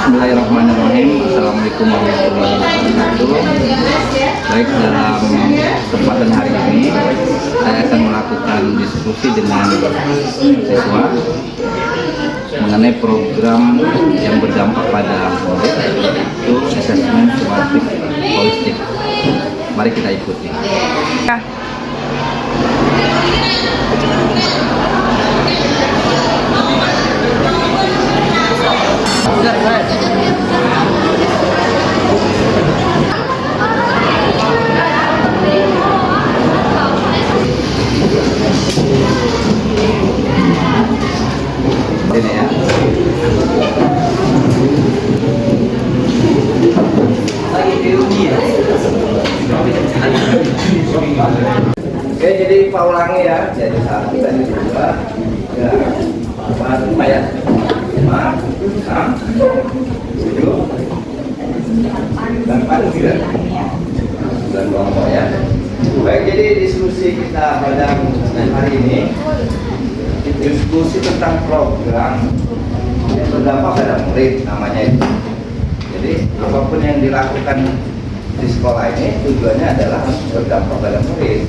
Bismillahirrahmanirrahim. Assalamualaikum warahmatullahi wabarakatuh. Baik, dalam kesempatan hari ini saya akan melakukan diskusi dengan siswa mengenai program yang berdampak pada murid, itu asesmen sumatif holistik. Mari kita ikuti. Ini ya. Oke, jadi Pak ulangi ya. Jadi 1 dan 2. Ya. 5 ya. 5, 6, 7, 8, 9 kelompok ya. Baik, jadi diskusi kita pada hari ini diskusi tentang program yang berdampak pada murid, namanya itu. Jadi apapun yang dilakukan di sekolah ini tujuannya adalah harus berdampak pada murid,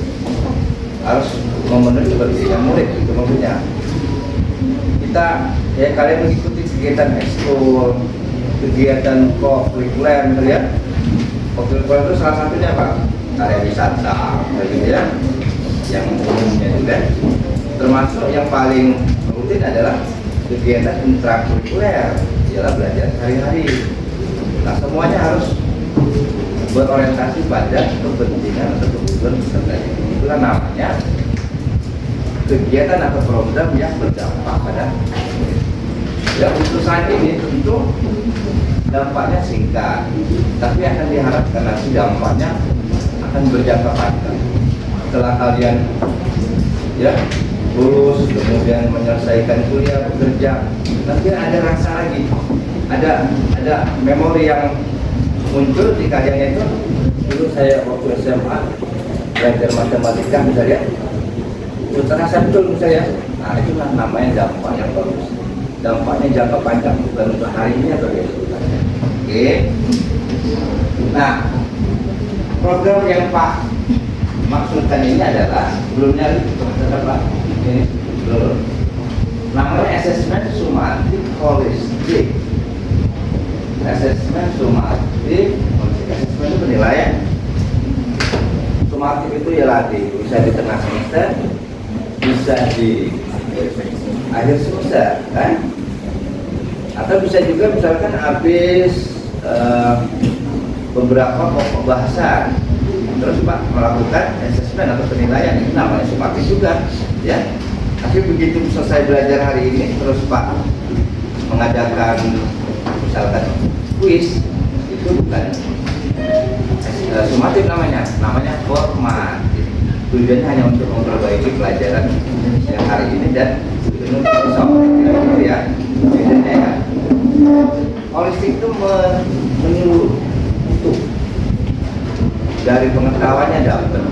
harus memenuhi kepentingan murid, itu maksudnya. Kita ya, kalian mengikuti kegiatan ekskul, kegiatan kokurikuler, gitu ya. Kokurikuler itu salah satunya apa? Karya wisata, gitu ya. Yang umumnya juga, termasuk yang paling rutin adalah kegiatan intrakurikuler, ialah belajar sehari-hari. Nah, semuanya harus berorientasi pada kepentingan atau kebutuhan peserta didik. Itulah namanya kegiatan atau program yang berdampak pada murid. Ya, untuk saat ini tentu dampaknya singkat, tapi akan diharapkan nanti dampaknya akan berjangka panjang. Setelah kalian ya lulus, kemudian menyelesaikan kuliah, bekerja, nanti ada rasa lagi, ada memori yang muncul di kalian itu. Dulu saya waktu SMA belajar matematika misalnya, itu terasa betul saya. Nah, itu namanya dampak yang bagus. Dampaknya jangka panjang, bukan untuk hari ini atau besok. Oke. Nah, program yang Pak maksudkan ini adalah sebelumnya Pak ini belum. Namanya asesmen sumatif holistik. Asesmen sumatif holistik. Asesmen itu penilaian. Sumatif itu ya latih, bisa di tengah semester, bisa di akhir semester, kan? Atau bisa juga misalkan habis beberapa pokok bahasan, terus Pak melakukan asesmen atau penilaian, ini namanya sumatif juga, ya. Tapi begitu selesai belajar hari ini, terus Pak mengadakan misalkan kuis, itu bukan sumatif namanya formatif. Tujuannya hanya untuk memperbaiki pelajaran yang hari ini dan besok, gitu ya. Bedanya ya, holistik itu menyeluruh, itu dari pengetahuannya dapat,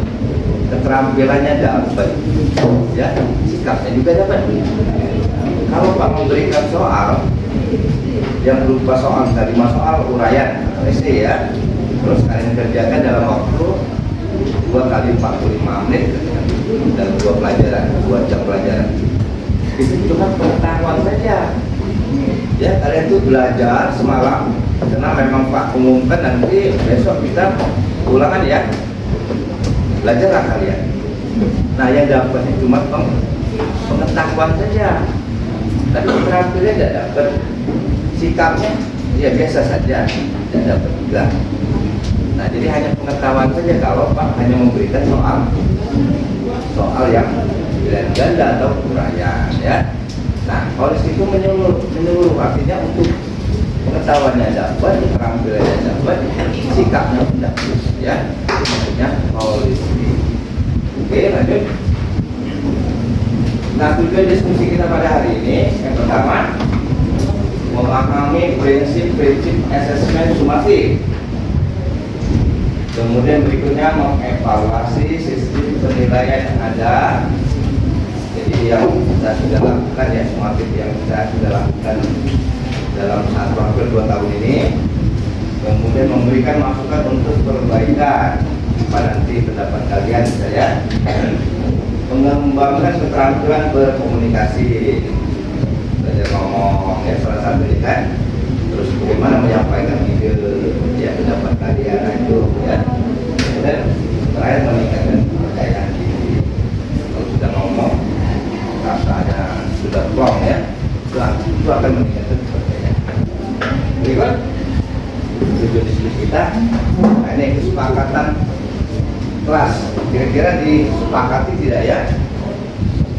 keterampilannya dapat, ya, sikapnya juga dapat. Kalau Pak memberikan soal yang berupa soal 5 soal uraian esai ya, terus kalian kerjakan dalam waktu 2 kali 45 menit dan 2 pelajaran, 2 jam pelajaran. Itu cuma pengetahuan saja. Ya, kalian tuh belajar semalam karena memang Pak umumkan nanti besok kita ulangan ya. Belajarlah kalian. Nah, yang dapatnya cuma pengetahuan saja. Tapi keterampilannya tidak dapat. Sikapnya ya biasa saja, tidak dapat juga. Nah, jadi hanya pengetahuan saja kalau Pak hanya memberikan soal yang pilihan ganda atau uraian ya. Nah, holistik itu menyeluruh, artinya untuk pengetahuannya dapat, keterampilannya dapat, sikapnya pun dapat ya. Itu maksudnya holistik. Oke, lanjut. Nah, tujuan diskusi kita pada hari ini yang pertama, memahami prinsip-prinsip asesmen sumatif. Kemudian berikutnya mengevaluasi sistem penilaian yang ada. Jadi yang kita sudah lakukan ya, sumatif yang kita sudah lakukan dalam 1 April 2 tahun ini dan memberikan masukan untuk perbaikan pada nanti pendapat kalian saya mengembangkan keterampilan berkomunikasi, belajar ngomong ya salah satunya kan, terus bagaimana menyampaikan ide ya pendapat kalian itu ya, dan terakhir meningkatkan kepercayaan diri. Kalau sudah ngomong rasanya sudah plong ya, itu akan meningkatkan kepercayaan. Berikut tujuan diskusi kita. Nah, ini kesepakatan kelas, kira-kira disepakati tidak ya?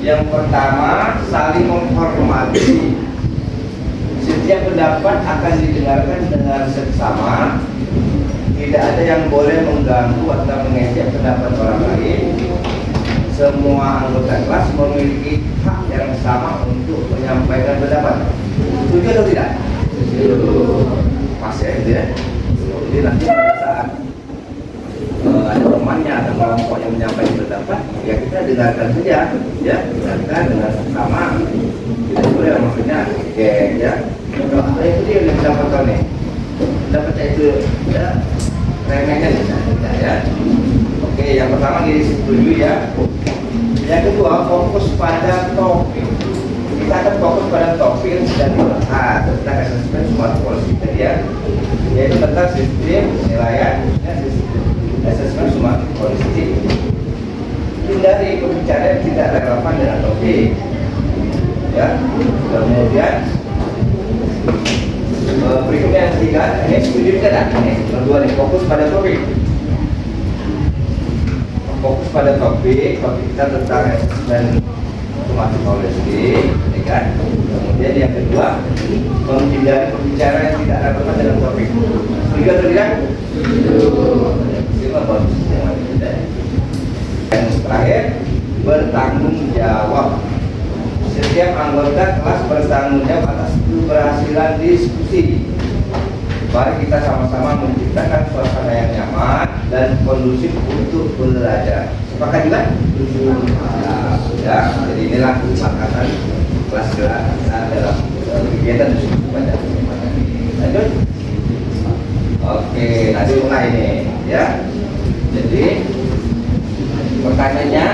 Yang pertama, saling menghormati. Setiap pendapat akan didengarkan dengan seksama. Tidak ada yang boleh mengganggu atau mengejek pendapat orang lain. Semua anggota kelas memiliki hak yang sama untuk menyampaikan pendapat. Setuju atau tidak? Pas ya itu ya. Jadi nanti pada saat ada temannya atau kelompok yang menyampaikan pendapat, ya kita dengarkan saja, ya dengarkan dengan sama. Tidak boleh maksudnya, ya. Kalau itu dia yang dapat tahu nih, dapatnya itu ya remehnya tidak ya. Oke, yang pertama disetujui ya. Yang kedua, fokus pada topik. Kita akan fokus pada topik yang sedang dibahas tentang asesmen smart policy tadi ya, yaitu tentang sistem penilaian asesmen smart policy. Hindari pembicaraan yang tidak relevan dengan topik. Ya, kemudian berikutnya yang ketiga, ini setuju tidak? Ini kedua nih, fokus pada topik. Fokus pada topik kita tentang asesmen smart policy, ya kan? Kemudian yang kedua, menghindari pembicaraan yang tidak relevan dengan topik. Setuju atau tidak? Yang terakhir, bertanggung jawab. Setiap anggota kelas bertanggung jawab atas keberhasilan diskusi. Mari kita sama-sama menciptakan suasana yang nyaman dan kondusif untuk belajar. Sepakat juga? Ya, jadi inilah kesepakatan kelas dalam kegiatan diskusi pada kesempatan ini. Lanjut. Oke, nanti mulai ini ya. Jadi pertanyaannya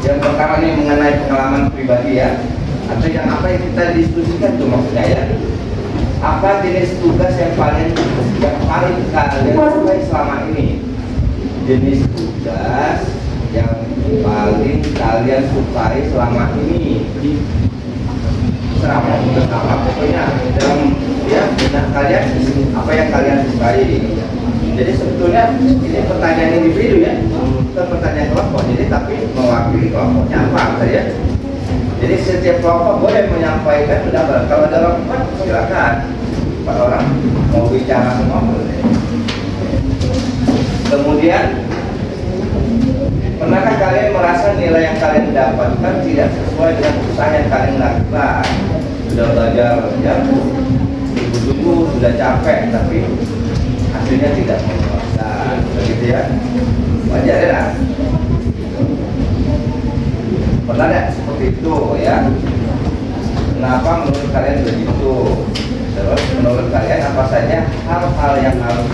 yang pertama ini mengenai pengalaman pribadi ya, atau yang apa yang kita diskusikan tuh maksudnya ya. Apa jenis tugas yang paling kalian sukai selama ini? Jenis tugas yang paling kalian sukai selama ini. Serama tugas apa pokoknya dalam ya benak kalian apa yang kalian sukai. Jadi sebetulnya ini pertanyaan individu ya, bukan pertanyaan kelompok. Jadi tapi mewakili kelompoknya apa ya. Jadi setiap kelompok boleh menyampaikan pendapat. Kalau dalam kelompok silakan. 4 orang mau bicara semua boleh. Kemudian, pernahkah kalian merasa nilai yang kalian dapatkan tidak sesuai dengan usaha yang kalian lakukan? Sudah belajar ya, tunggu-tunggu sudah capek, tapi hasilnya tidak memuaskan, begitu ya? Wajar ya? Pernah tidak seperti itu ya? Kenapa menurut kalian begitu? Terus menurut kalian apa saja hal-hal yang harus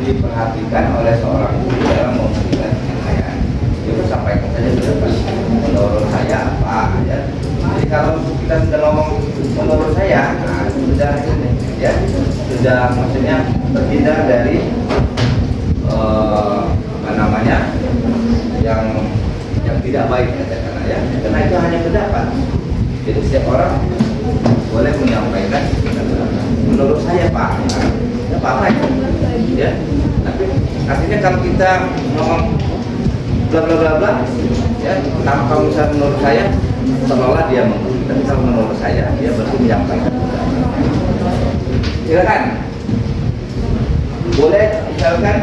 diperhatikan oleh seorang guru dalam memberikan penilaian? Itu sampaikan saja sudah. Menurut saya apa ya? Jadi kalau kita sudah ngomong menurut saya, nah itu sudah ini ya, sudah maksudnya terhindar dari apa namanya yang tidak baik katakanlah ya. Karena itu hanya pendapat. Jadi setiap orang boleh menyampaikan menurut saya Pak, ya apa-apa ya. Tapi artinya kalau kita ngomong bla bla bla bla ya, kalau misalnya menurut saya seolah dia menurut, tapi kalau menurut saya dia baru menyampaikan. Silakan. Boleh misalkan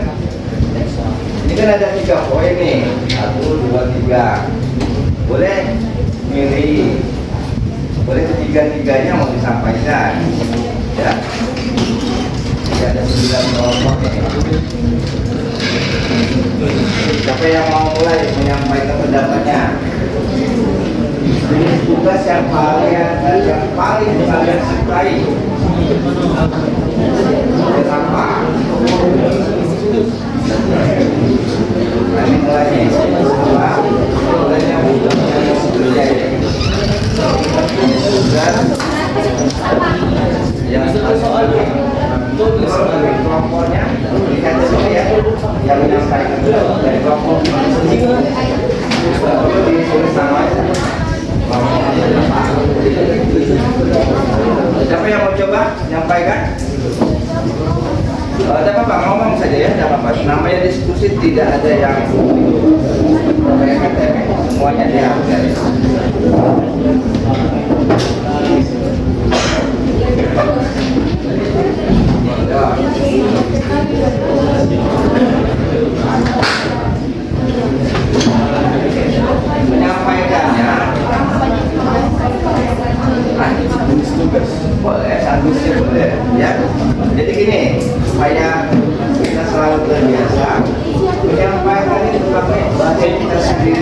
ini kan ada 3 poin nih, 1, 2, 3. Boleh milih. Boleh ketiga-tiganya mau disampaikan ya. Jadi ada 9 kelompok ini. Siapa yang mau mulai menyampaikan pendapatnya? Ini tugas yang paling kalian sukai. yang kelompoknya lihat dulu ya, yang menyampaikan dari kelompok ditulis namanya. Siapa yang mau coba nyampaikan? Tidak apa-apa, ngomong saja ya, tidak apa-apa. Namanya diskusi, tidak ada yang semuanya dihargai. Menyampaikannya boleh, sandwich boleh ya. Jadi gini, supaya kita selalu terbiasa menyampaikan itu pakai bahasa kita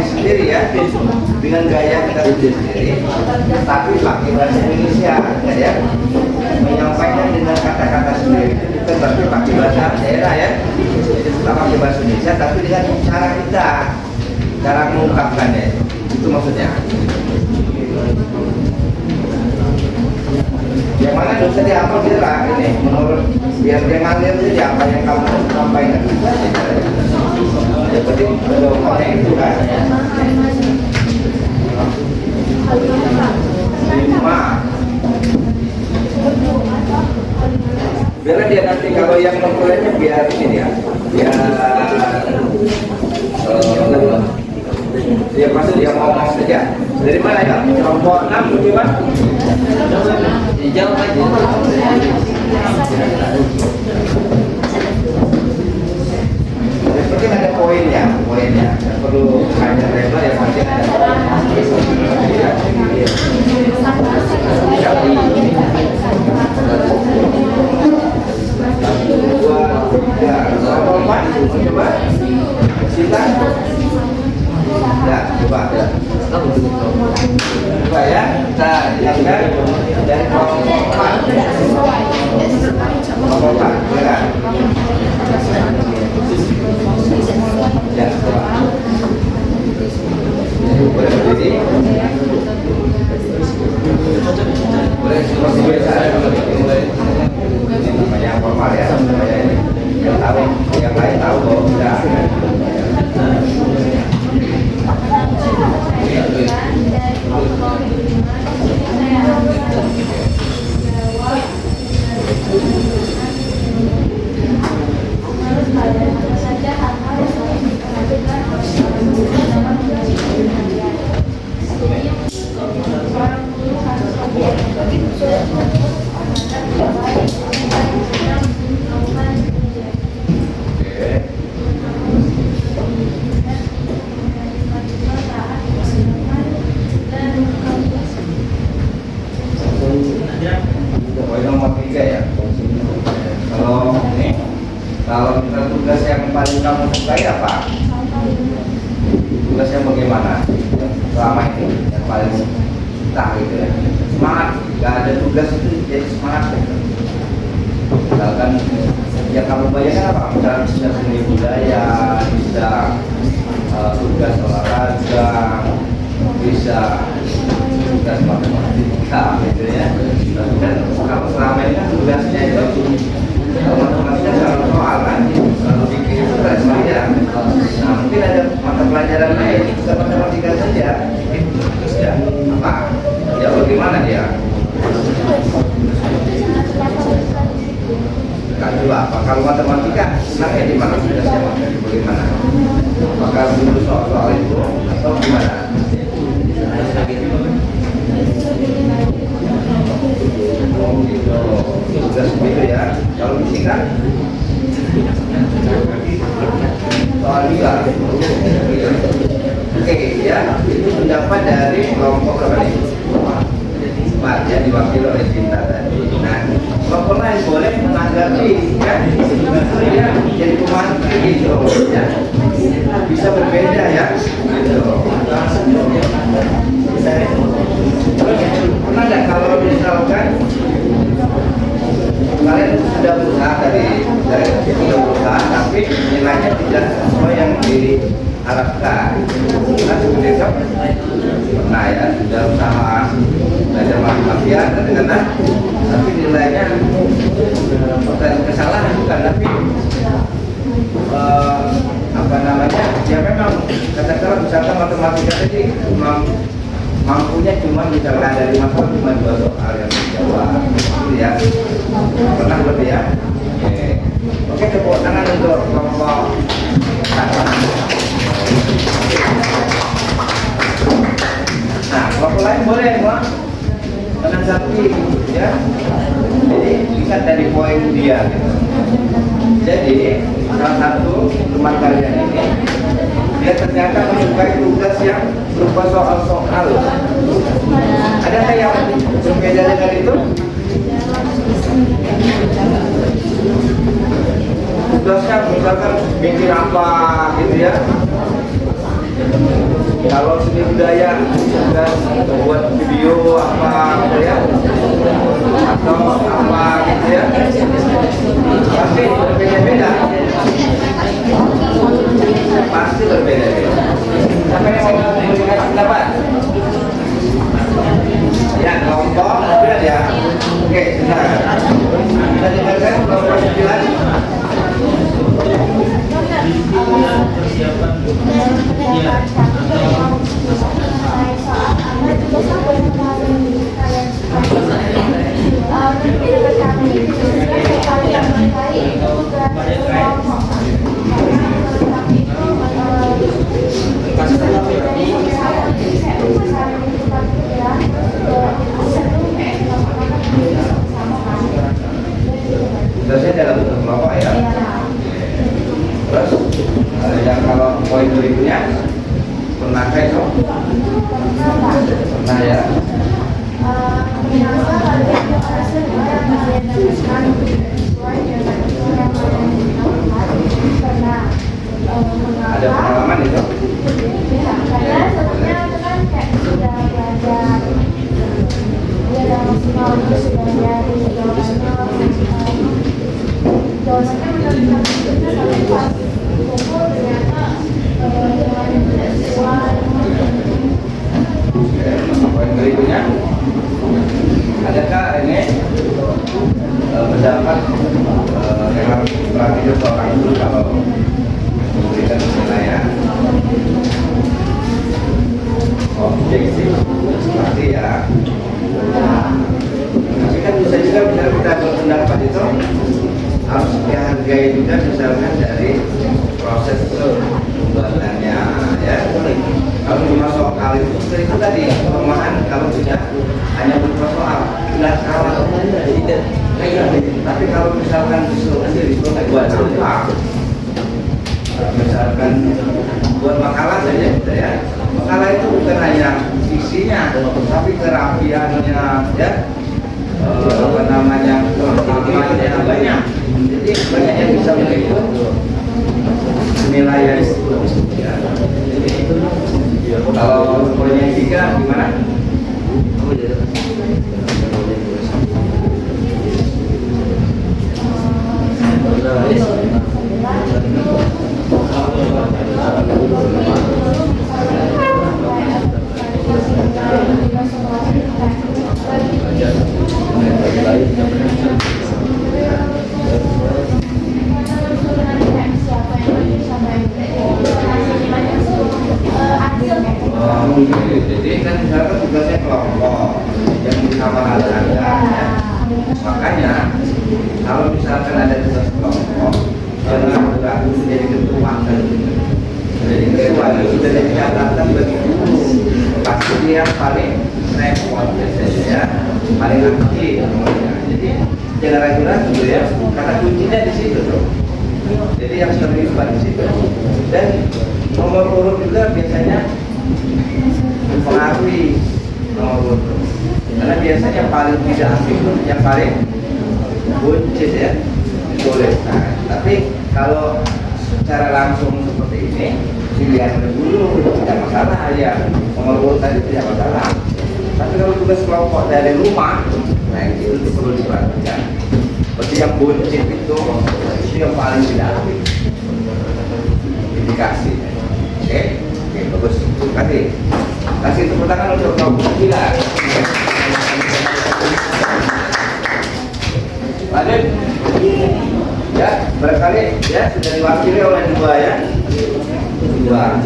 sendiri ya, dengan gaya kita sendiri, tapi pakai bahasa Indonesia ya. Menyampaikan dengan kata-kata sendiri itu bukan berarti pakai bahasa daerah ya. Jadi kita pakai bahasa Indonesia tapi dengan cara kita, cara mengungkapkannya, itu maksudnya. Yang mana dosa dia apa kira ini menurut biar dia ngalir saja apa yang kamu sampaikan. Yang penting doanya itu kan. 5. Biar dia nanti kalau yang memulainya biar ini ya, biar dia pasti dia ngomong saja. Dari mana ya? Kelompok 6 gimana? Jauh aja. Yang penting ada poinnya. Yang perlu hanya lebar yang penting ada. Coba. Silakan. Ya, coba ya. Coba ya, kita lihatkan dari kelompok 4. Kelompok 4, silakan. Ya, coba. Boleh berdiri. Boleh seperti biasa. Ini namanya formal ya, namanya ini. Yang tahu, yang lain tahu kok. Ya. Kalau kita tugas yang paling kamu sukai apa? Tugas yang bagaimana? Selama ini yang paling suka gitu ya. Semangat, gak ada tugas itu jadi semangat gitu. Misalkan yang kamu bayangkan apa? Misalkan bisa seni budaya, bisa tugas olahraga, bisa tugas matematika gitu ya. Dan kalau selama ini kan tugasnya itu matematika selalu soal kan, selalu bikin stres saja. Nah mungkin ada mata pelajaran lain bukan matematika saja. Terus ya apa? Ya bagaimana dia? Kedua, apa kalau matematika senangnya di mana? Tugasnya bagaimana? Apakah dulu soal itu atau gimana? Oh gitu, tugas begitu ya. Kalau fisika soal juga. Oke ya, itu pendapat dari kelompok berapa nih? 4 ya, diwakili oleh Cinta tadi. Nah, kelompok lain boleh menanggapi kan? Ya, jadi pemantik gitu ya. Bisa berbeda ya. Gitu. Pernah nggak kalau misalkan kalian sudah berusaha dari sudah berusaha tapi nilainya tidak sesuai yang diharapkan? Nah seperti itu pernah ya, sudah usaha ada mafia, katakanlah, tapi nilainya bukan kesalahan, bukan, tapi apa namanya, ya memang katakanlah misalkan matematika tadi mampunya cuma misalkan dari masalah cuma 2 soal yang dijawab, gitu ya, pernah lebih ya. Oke, tepuk tangan untuk kelompok nah, kelompok lain boleh semua menanggapi ya. Jadi ingat dari poin dia gitu. Jadi salah satu teman kalian ini dia ternyata menyukai tugas yang berupa soal-soal. Ada nggak yang berbeda dengan itu? Tugasnya misalkan bikin apa gitu ya. Kalau seni budaya tugas buat video apa gitu ya, atau apa gitu ya, pasti berbeda-beda. Pasti berbeda-beda. Siapa yang mau memberikan pendapat? Ya, kelompok benar ya. Oke, silakan. Kita dengarkan kelompok 9. Tugasnya dalam bentuk kelompok ya. Terus yang kalau poin berikutnya pernah kayak pernah ya. Ada pengalaman itu? Karena sebetulnya itu kan kayak sudah belajar, dia udah maksimal, dia sudah nyari jawabannya benar-benar kita sampai pas kumpul ternyata jawabannya tidak sesuai. Poin berikutnya, adakah ini pendapat yang harus diperhatikan seorang guru kalau memberikan penilaian objektif pasti ya. Tapi kan bisa juga benar kita berpendapat itu harus dihargai juga misalkan dari proses pembuatannya ya. Kalau cuma soal itu tadi kelemahan kalau tidak hanya berupa soal sudah kalah. Tapi kalau misalkan buat apa? Misalkan buat makalah saja gitu ya. Makalah itu bukan hanya isinya, tapi kerapiannya ya. Apa namanya, kelengkapannya banyak. Jadi banyak yang bisa mengikut penilaian itu. Ya. Kalau poin yang 3 gimana? Jadi kan misalkan tugasnya kelompok yang disamaratakan ya. Makanya kalau misalkan ada tugas kelompok jangan ragu menjadi ketua dan jadi ketua itu sudah dicatatkan bagi guru pasti dia paling repot biasanya ya, paling aktif ya. Jadi jangan ragu-ragu ya, karena kuncinya di situ tuh. Jadi yang terlibat di situ dan nomor urut juga biasanya mempengaruhi nomor urut karena biasanya paling tidak aktif yang paling buncit ya boleh. Nah, tapi kalau secara langsung seperti ini pilihan dulu tidak masalah ya, nomor urut tadi tidak masalah. Tapi kalau tugas kelompok dari rumah, nah itu perlu diperhatikan. Seperti yang buncit itu yang paling tidak aktif. Indikasi. Oke, bagus. Kasih tepuk tangan untuk kelompok 9. Lanjut. Ya, barangkali ya sudah diwakili oleh dua ya. Dua.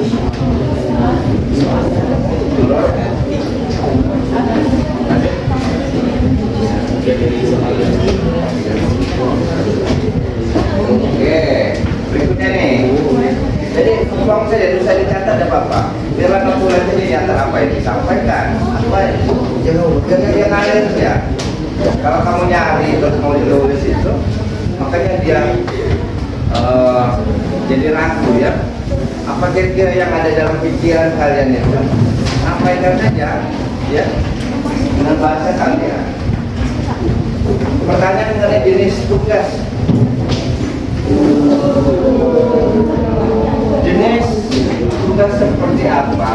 Oke, berikutnya nih. Jadi tolong saja bisa dicatat ada apa-apa. Biarlah kalkulasi ini antara apa yang disampaikan, apa jauh, jangan dia ngalir ya. Kalau kamu nyari terus mau ditulis itu, makanya dia jadi ragu ya. Apa kira-kira yang ada dalam pikiran kalian itu? Sampaikan saja, ya, dengan bahasa kalian. Pertanyaan mengenai jenis tugas. Jenis tugas seperti apa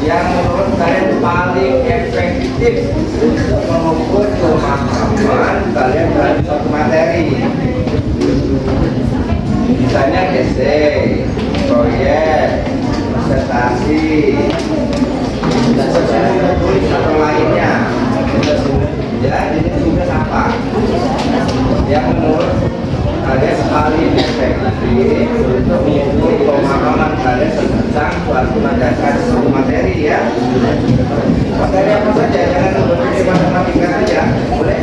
yang menurut kalian paling efektif mengukur pemahaman kalian dalam suatu materi? Misalnya esai, proyek, presentasi, atau lainnya. Ya, jadi tugas apa yang menurut kalian paling efektif untuk mengukur pemahaman kalian tentang suatu materi ya. Materi apa saja, jangan berpikir matematika saja, boleh?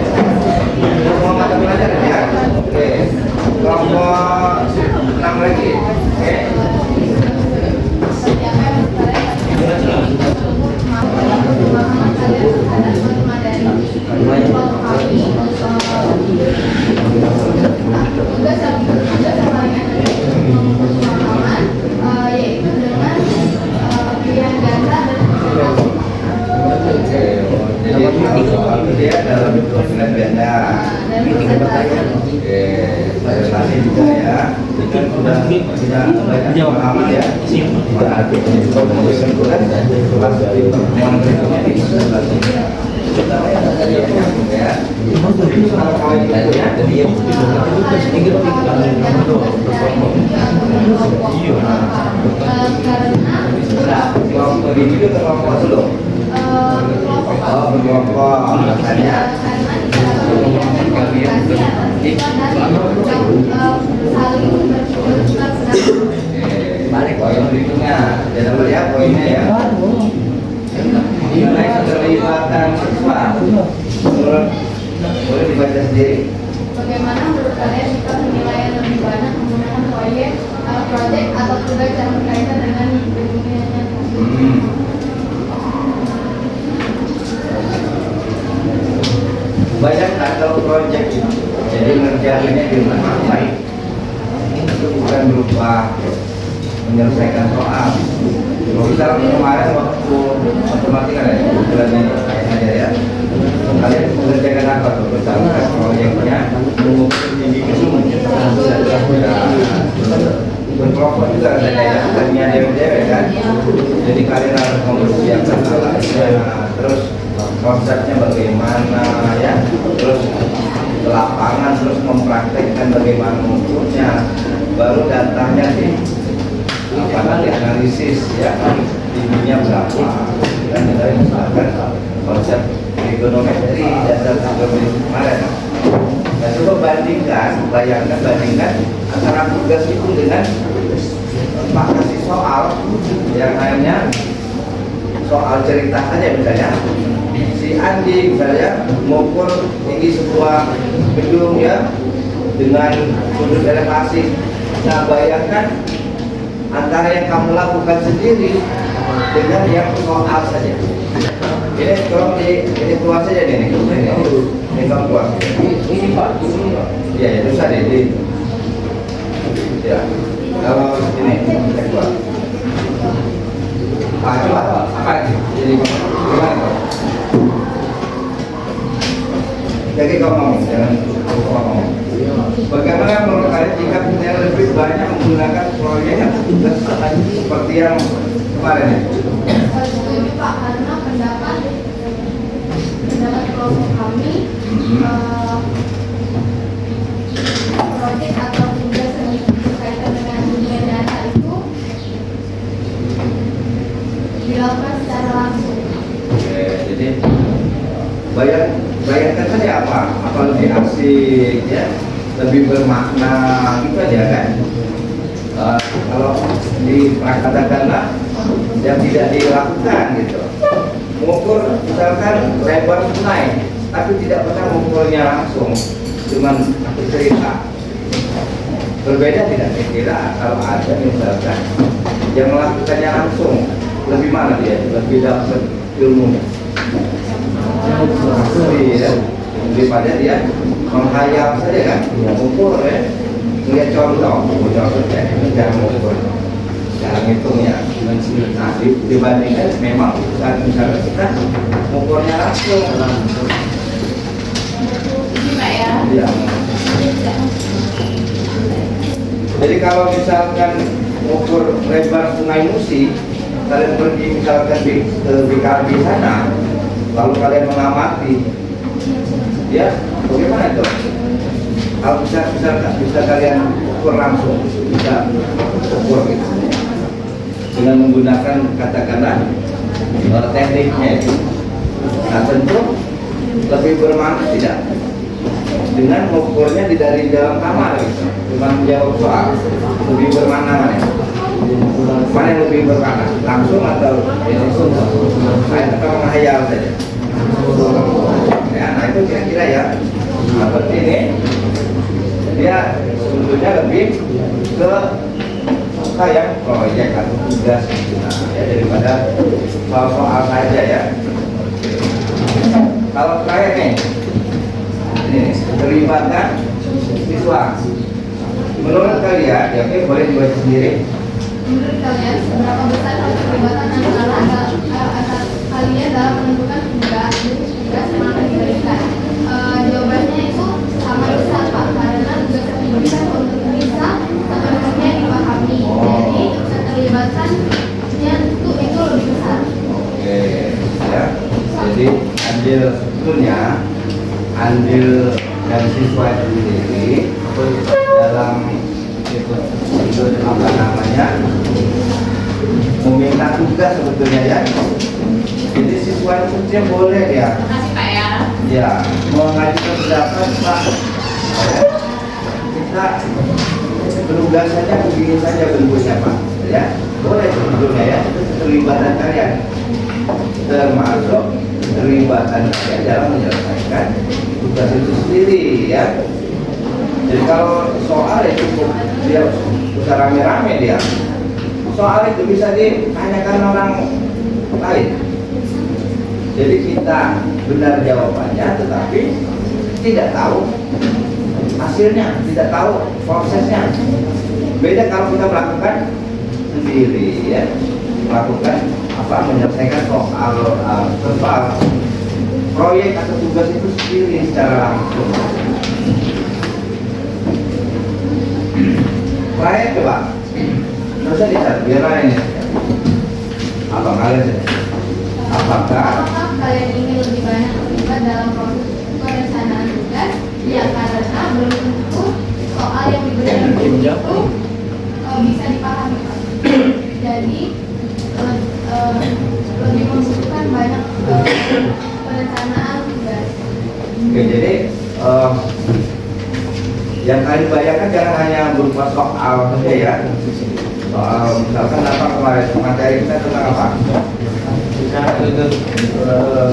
Semua mata pelajaran ya. Oke, kelompok 6 lagi. Oke. Dia dalam bentuk ganda. Oke, presentasi juga ya. Itu sudah banyak pengalaman ya. Berarti kesimpulan kelas dari pertemuan berikutnya di selanjutnya. Ya. Kalau poin lainnya, jadi yang kelompok ini juga kelompok dulu. Oh, berkelompok makanya balik poin berikutnya. Jangan melihat poinnya ya. Nilai keterlibatan siswa. Boleh dibaca sendiri. Bagaimana menurut kalian jika penilaian lebih banyak menggunakan proyek, project atau tugas yang berkaitan dengan dunia nyata? Bayangkan kalau proyek itu, jadi ngerjainnya di rumah baik. Itu bukan berupa menyelesaikan soal. Kalau kita kemarin waktu matematika ya, bulan ini aja ya. Kalian mengerjakan apa tuh? Misalkan proyeknya mengukur tinggi gedung. Berkelompok juga ada ya, bukannya dewe-dewe kan. Jadi kalian harus mempersiapkan alatnya, terus konsepnya bagaimana ya, terus ke lapangan, terus mempraktekkan bagaimana mengukurnya, baru datanya di apa nanti analisis ya, tingginya berapa, dan kita misalkan konsep trigonometri dasar trigonometri kemarin. Nah, coba bayangkan antara tugas itu dengan Pak kasih soal yang hanya soal cerita saja misalnya. Si Andi misalnya mengukur tinggi sebuah gedung ya dengan sudut elevasi. Nah, bayangkan antara yang kamu lakukan sendiri dengan yang soal saja. Ini tolong ini keluar saja nih. Ini kamu keluar. Ini Pak, ini Pak. Ya, itu saja di. Ya, kalau ini kita keluar. Apa ini? Jadi gimana? Jadi kau ngomong, jangan lupa ngomong. Bagaimana menurut kalian jika kita lebih banyak menggunakan proyek atau tugas seperti yang kemarin ya? Setuju Pak, karena pendapat kelompok kami proyek atau tugas yang berkaitan dengan dunia data itu dilakukan secara langsung. Oke, jadi bayangkan kesannya apa? Apa lebih asik ya, lebih bermakna gitu aja kan? Kalau katakanlah yang tidak dilakukan gitu, mengukur misalkan lebar sungai, tapi tidak pernah mengukurnya langsung, cuman cerita. Berbeda tidak kira kalau ada misalkan yang melakukannya langsung, lebih mana dia, lebih dapat ilmunya. Ya, daripada dia menghayal saja kan, mengukur ya, melihat contoh ya, jangan mengukur, jangan ngitungnya. Nah, dibandingkan memang misalnya kita mengukurnya langsung. Ya. Jadi kalau misalkan mengukur lebar Sungai Musi, kalian pergi misalkan di BKB sana, lalu kalian mengamati, ya bagaimana itu? Kalau bisa kalian ukur langsung, bisa ukur gitu, dengan menggunakan katakanlah tekniknya itu. Nah tentu lebih bermakna tidak dengan mengukurnya dari dalam kamar gitu, cuma menjawab soal, lebih bermakna mana? Mana yang lebih bermakna? Langsung atau atau menghayal saja? Ya, nah itu kira-kira ya. Seperti ini dia sebetulnya lebih ke yang proyek atau tugas gitu, nah, ya, daripada soal-soal saja ya. Kalau saya nih, ini terlibatkan siswa. Menurut kalian, ya oke, boleh dibaca sendiri. Menurut kalian, seberapa besar keterlibatan antara kalian dalam menentukan tugas yang akan diberikan? Jawabannya itu sama besar, Pak, karena tugas yang diberikan untuk bisa sepenuhnya dipahami. Jadi keterlibatannya itu lebih besar. Oke, ya. Jadi andil dari siswa itu sendiri dalam itu apa namanya, meminta tugas sebetulnya ya. Jadi siswa itu sebetulnya boleh ya. Makasih Pak ya. Ya, mengajukan pendapat Pak. Kita penugasannya begini saja bentuknya Pak. Ya, boleh sebetulnya ya. Itu keterlibatan kalian, termasuk keterlibatan kalian dalam menyelesaikan tugas itu sendiri ya. Jadi kalau soal itu dia bisa rame-rame dia. Soal itu bisa ditanyakan orang lain. Jadi kita benar jawabannya, tetapi tidak tahu hasilnya, tidak tahu prosesnya. Beda kalau kita melakukan sendiri ya, melakukan menyelesaikan soal proyek atau tugas itu sendiri secara langsung. Proyek coba, terus lihat biar ini apa kalian saja. Apakah kalian ingin lebih banyak terlibat dalam proses perencanaan tugas? Ya, karena belum tentu soal yang diberikan itu bisa dipahami, Pak. Jadi lebih membutuhkan banyak perencanaan tugas. Oke, jadi yang kalian bayangkan jangan hanya berupa soal saja ya. Soal misalkan apa kemarin materi kita tentang apa?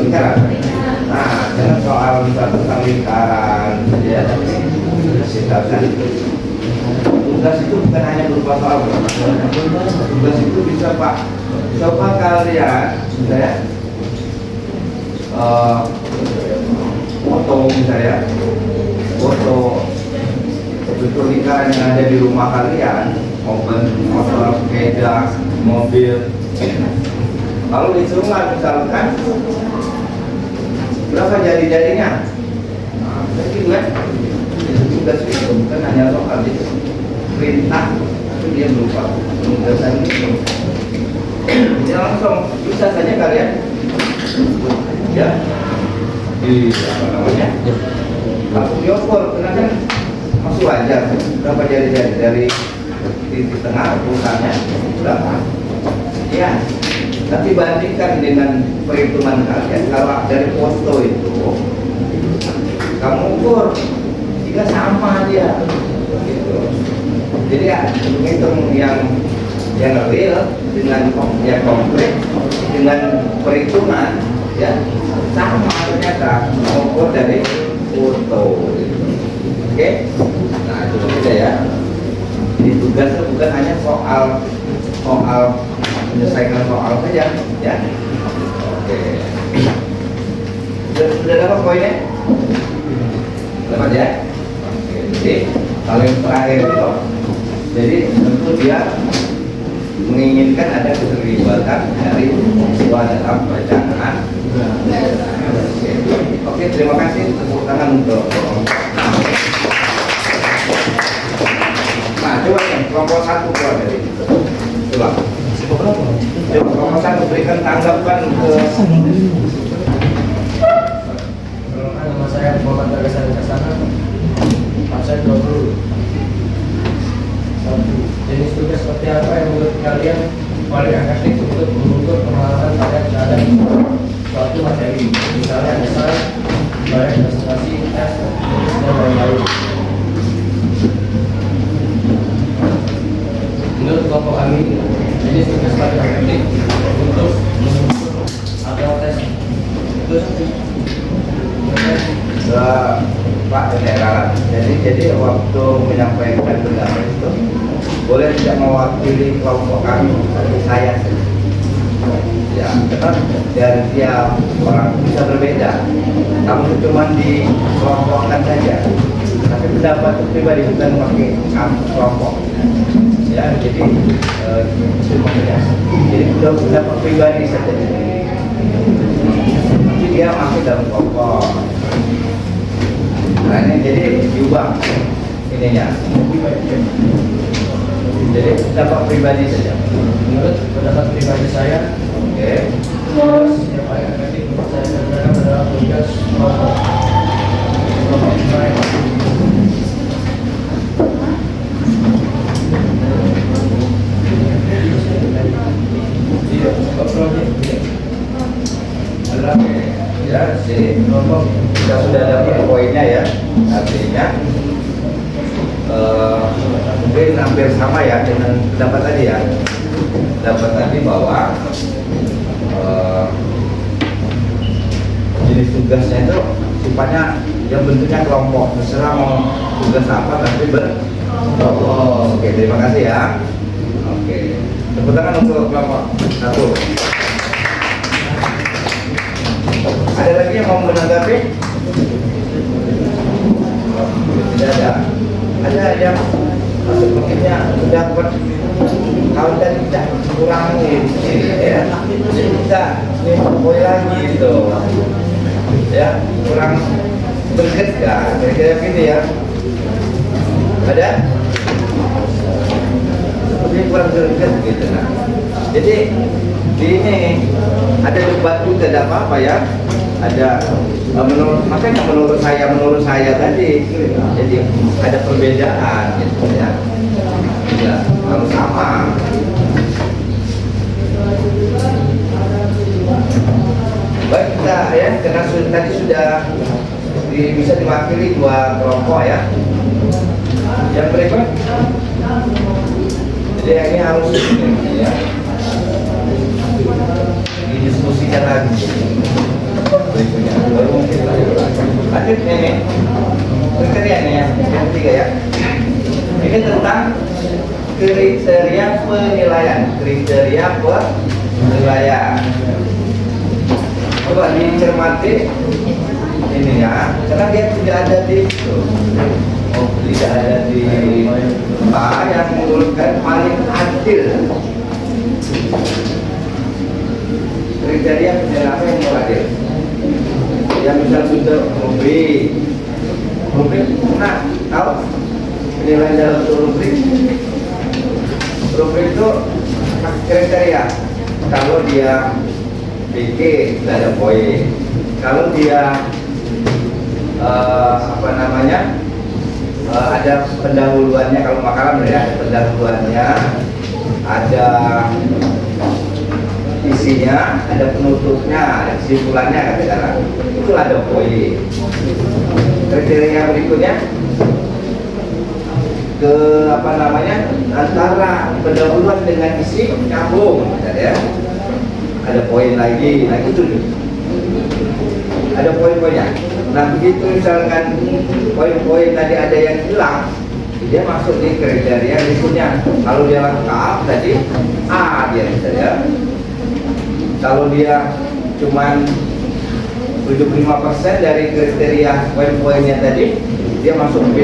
Lingkaran. Nah, jangan soal misalkan tentang lingkaran saja. Misalkan tugas itu bukan hanya berupa soal. Tugas itu bisa Pak. Coba kalian, saya foto misalnya, foto bentuk lingkaran yang ada di rumah kalian, motor, sepeda, mobil. Lalu dihitung misalkan berapa jari-jarinya. Nah, begitu kan? Itu tugas itu bukan hanya soal itu perintah, tapi dia berupa penugasan itu. Jadi langsung bisa saja kalian ya di apa namanya langsung diukur, karena kan masih wajar berapa jari-jari dari titik tengah pusatnya berapa ya. Nanti bandingkan dengan perhitungan kalian. Kalau dari foto itu kamu ukur jika sama dia gitu. Jadi ya menghitung yang real dengan yang konkret dengan perhitungan ya sama ternyata mengukur dari foto gitu. Oke, nah itu beda ya. Jadi tugas itu bukan hanya soal menyelesaikan soal saja ya. Oke, sudah dapat poinnya? Dapat ya? Oke, jadi kalau yang terakhir itu, jadi tentu dia menginginkan ada keterlibatan dari siswa dalam perencanaan. Oke, terima kasih. Tepuk tangan untuk. Nah, coba nih kelompok satu keluar dari itu. Coba. Coba kelompok satu berikan tanggapan ke. Nama saya Muhammad Tegasan Kasana. Absen 20. Satu. Jenis tugas seperti apa yang menurut kalian paling efektif untuk mengukur pengalaman kalian terhadap suatu materi? Misalnya desain, baik presentasi, tes, dan lain-lain. Menurut kelompok kami, jenis tugas paling efektif untuk mengukur atau tes itu Pak General, jadi waktu menyampaikan pendapat itu boleh tidak mewakili kelompok kami, tapi saya saja. Ya, karena dari tiap orang bisa berbeda. Kamu cuma dikelompokkan saja, tapi pendapat pribadi bukan pakai kelompok. Ya, jadi semuanya. Jadi sudah pendapat pribadi saja. Tapi dia masuk dalam kelompok. Nah ini jadi diubah ininya. Jadi pendapat pribadi saja. menurut pendapat pribadi saya. Oke. Tugas yang paling efektif untuk saya kerjakan adalah tugas kelompok mereka. Iya, project adalah Ya, jadi kelompok kita sudah dapat poinnya ya. Artinya mungkin hampir sama ya dengan pendapat tadi ya. Pendapat tadi bahwa jenis tugasnya itu sifatnya yang bentuknya kelompok, terserah mau tugas apa tapi berkelompok. Oke, terima kasih ya. Oke, tepuk tangan untuk kelompok satu. Ada lagi yang mau menanggapi? Tidak ada. Ada yang sepertinya dapat kalau tadi tidak kurangi ya, kita poin lagi gitu ya, kurang berget ya, kira-kira gitu ya. Ada? Sepertinya kurang berget gitu. Nah, jadi di ini ada debat juga, tidak apa-apa ya. Ada makanya menurut saya tadi, jadi ada perbedaan gitu ya. Ya, harus sama. Baik, kita ya, karena tadi sudah bisa diwakili dua kelompok ya. Yang berikut, jadi ini harus ya, didiskusikan lagi. Berikutnya, baru mungkin lanjut ini kriteria ini yang ketiga ya. Ini tentang kriteria penilaian. Coba dicermati ini ya, karena dia tidak ada di itu. Tidak ada di apa yang menurutkan paling adil. Kriteria penilaian apa yang adil? Ya misal sudah rubrik, nah tahu penilaian dalam rubrik itu kriteria. Kalau dia bikin tidak ada poin. Kalau dia ada pendahuluannya, kalau makalah ya ada pendahuluannya, ada isinya, ada penutupnya, ada kesimpulannya, katakanlah itu ada poin. kriteria berikutnya ke apa namanya antara pendahuluan dengan isi nyambung, ya. Ada poin lagi, nah itu nih. Ada poin-poinnya. Nah begitu misalkan poin-poin tadi ada yang hilang, dia masuk di kriteria berikutnya. Kalau dia lengkap tadi A dia misalnya. Kalau dia cuman 75% dari kriteria poin-poinnya tadi, dia masuk B.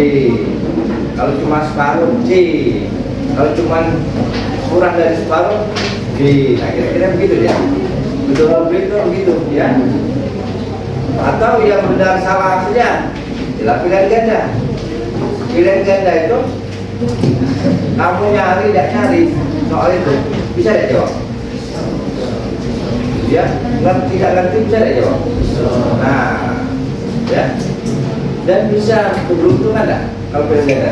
Kalau cuma separuh C. Kalau cuma kurang dari separuh B. Nah kira-kira begitu dia. Betul-betul begitu ya. Atau yang benar salah saja, adalah pilihan ganda. Pilihan ganda itu kamu nyari tidak nyari soal itu bisa tidak jawab? Ya, tidak ngerti bisa tidak jawab? Nah, ya, dan bisa keberuntungan tidak kalau pilihan ganda?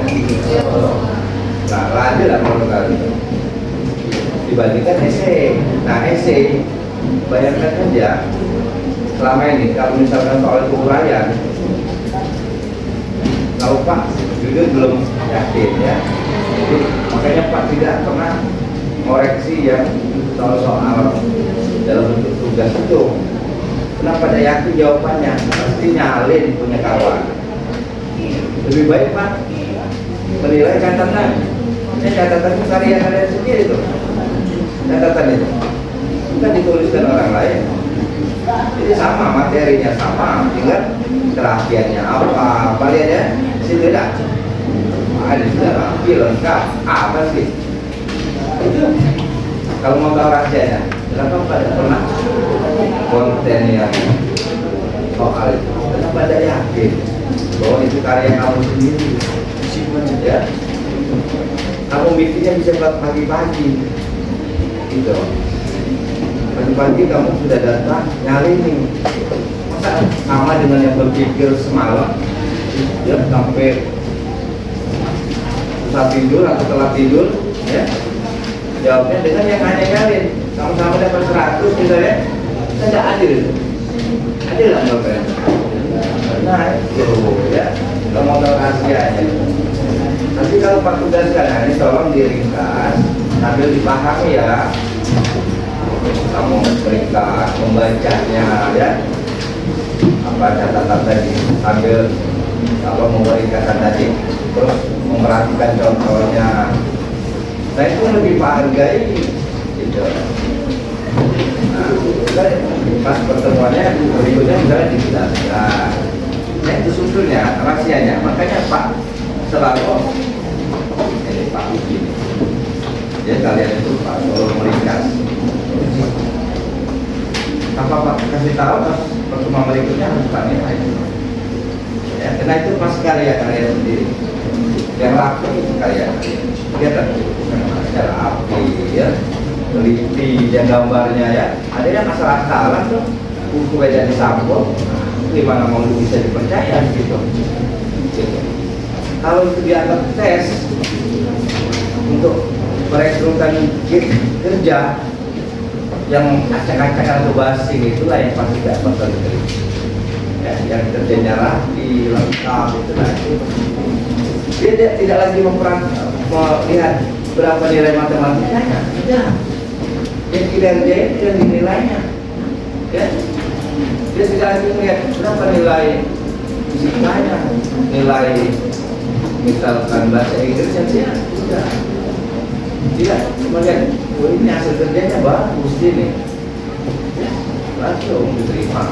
Nah, lanjut lah kalau kali dibandingkan essay. Nah, essay bayangkan saja. Selama ini kalau misalkan soal uraian, kalau Pak jujur belum yakin ya, jadi makanya Pak tidak pernah koreksi yang soal-soal dalam bentuk tugas itu. Kenapa tidak yakin jawabannya? Pasti nyalin punya kawan. Lebih baik Pak menilai catatan. Ini catatan itu karya kalian sendiri tuh. Catatan itu bukan dituliskan orang lain. Jadi sama materinya sama, tinggal kerapiannya apa lihat ya, situ tidak. Ada sudah rapi lengkap, apa sih? Itu kalau mau tahu rahasianya, kenapa pada pernah konten yang soal itu? Kenapa ada yakin bahwa itu karya kamu sendiri? Ya, kamu bikinnya bisa buat pagi-pagi, gitu. Pagi-pagi kamu sudah datang nyari nih, masa sama dengan yang berpikir semalam ya sampai susah tidur atau telat tidur ya, jawabnya dengan yang hanya nyalin sama-sama dapat 100 misalnya, kan tidak adil itu. Adil lah menurut saya. Nah itu ya, kalau mau tahu rahasianya nanti kalau Pak tugaskan, nah ini tolong diringkas sambil dipahami ya. Kamu berikan membacanya ya, apa catatan tadi sambil kalau memberikan tadi terus memperhatikan contohnya. Nah itu lebih menghargai gitu. Nah pas pertemuannya berikutnya misalnya dijelaskan. Nah itu sebetulnya rahasianya. Makanya Pak selalu ini Pak begini. Ya kalian itu Pak selalu meringkas. Apa Pak kasih tahu pas pertemuan berikutnya harus Pak nilai. Ya, karena itu pas karya sendiri. Yang rapi itu karya. Lihat secara api ya, teliti yang gambarnya ya. Ada yang asal-asalan tuh, buku beda disampul. Gimana mau bisa dipercaya gitu. Kalau itu dianggap tes untuk merekrutkan kerja yang acak-acakan atau basi, itulah yang pasti tidak bakal diterima. Ya, yang kerjanya rapi, lengkap, itulah dia tidak lagi melihat berapa nilai matematikanya, tidak. Dia kinerja itu yang dinilainya, ya. Dia tidak lagi melihat berapa nilai fisikanya, nilai misalkan bahasa Inggrisnya, dia tidak. Tidak, cuma lihat, oh ini hasil kerjanya bagus ini, ya, langsung diterima.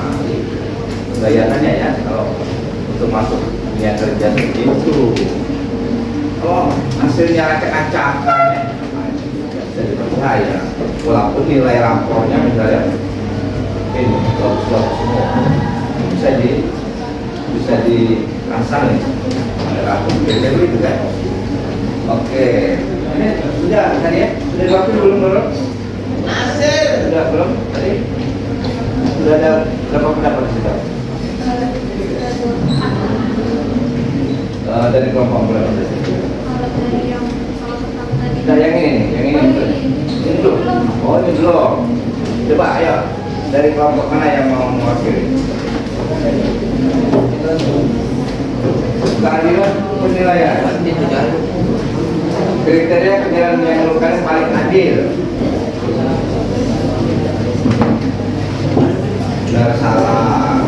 Bayangannya ya, kalau untuk masuk dunia kerja seperti itu, kalau hasilnya acak-acakan ya, tidak bisa dipercaya. Walaupun nilai rapornya misalnya ini bagus-bagus semua, bisa dirasal nih, ada rapor kerja begitu kan? Oke. Ini sudah tadi ya? Sudah waktu belum? Sudah belum tadi? Sudah ada berapa pendapat kita? Dari kelompok berapa? Nah yang ini nih, yang ini dulu. Oh ini dulu. Coba ayo dari kelompok mana yang mau mewakili? keadilan penilaian. Kriteria penilaian yang menurut paling adil. Benar salah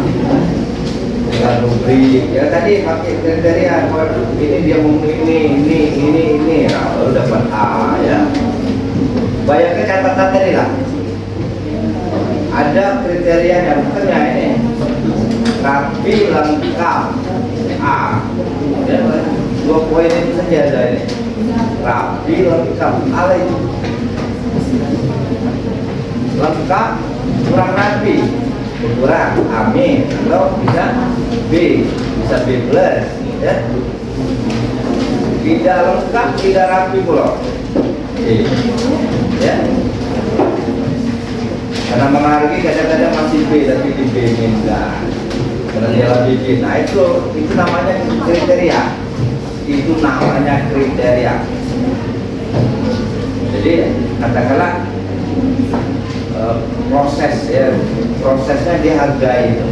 dengan rubrik ya tadi pakai kriteria ini dia memenuhi ini nah, baru dapat A ya. Bayangkan catatan tadi lah ada kriteria yang bukannya ini rapi lengkap A ya, 2 poin itu saja ada ini rapi lengkap A itu lengkap kurang rapi kurang amin atau bisa B plus ya. Tidak lengkap tidak rapi pula ya karena menghargai kadang-kadang masih B tapi di B minta karena dia lebih B. Nah itu namanya kriteria jadi katakanlah proses ya prosesnya dihargai itu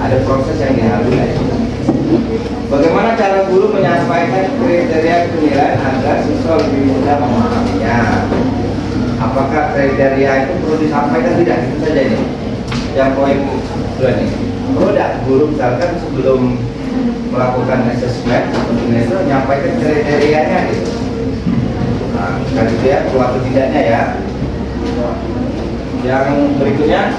ada proses yang dihargai. Bagaimana cara guru menyampaikan kriteria penilaian agar siswa lebih mudah memahaminya? Apakah kriteria itu perlu disampaikan tidak? Itu saja ini yang poin kedua nih. Perlu tidak guru misalkan sebelum melakukan assessment itu menyampaikan kriterianya gitu. Nah, kan itu ya perlu atau tidaknya ya. Yang berikutnya,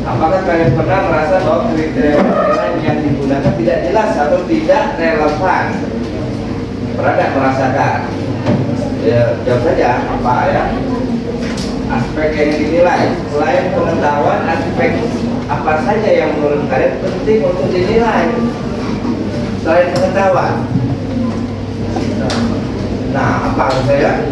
apakah kalian pernah merasa bahwa kriteria penilaian yang digunakan tidak jelas atau tidak relevan? Pernah tidak merasakan? Ya, jawab saja apa ya? Aspek yang dinilai selain pengetahuan, aspek apa saja yang menurut kalian penting untuk dinilai selain pengetahuan? Nah, apa saya?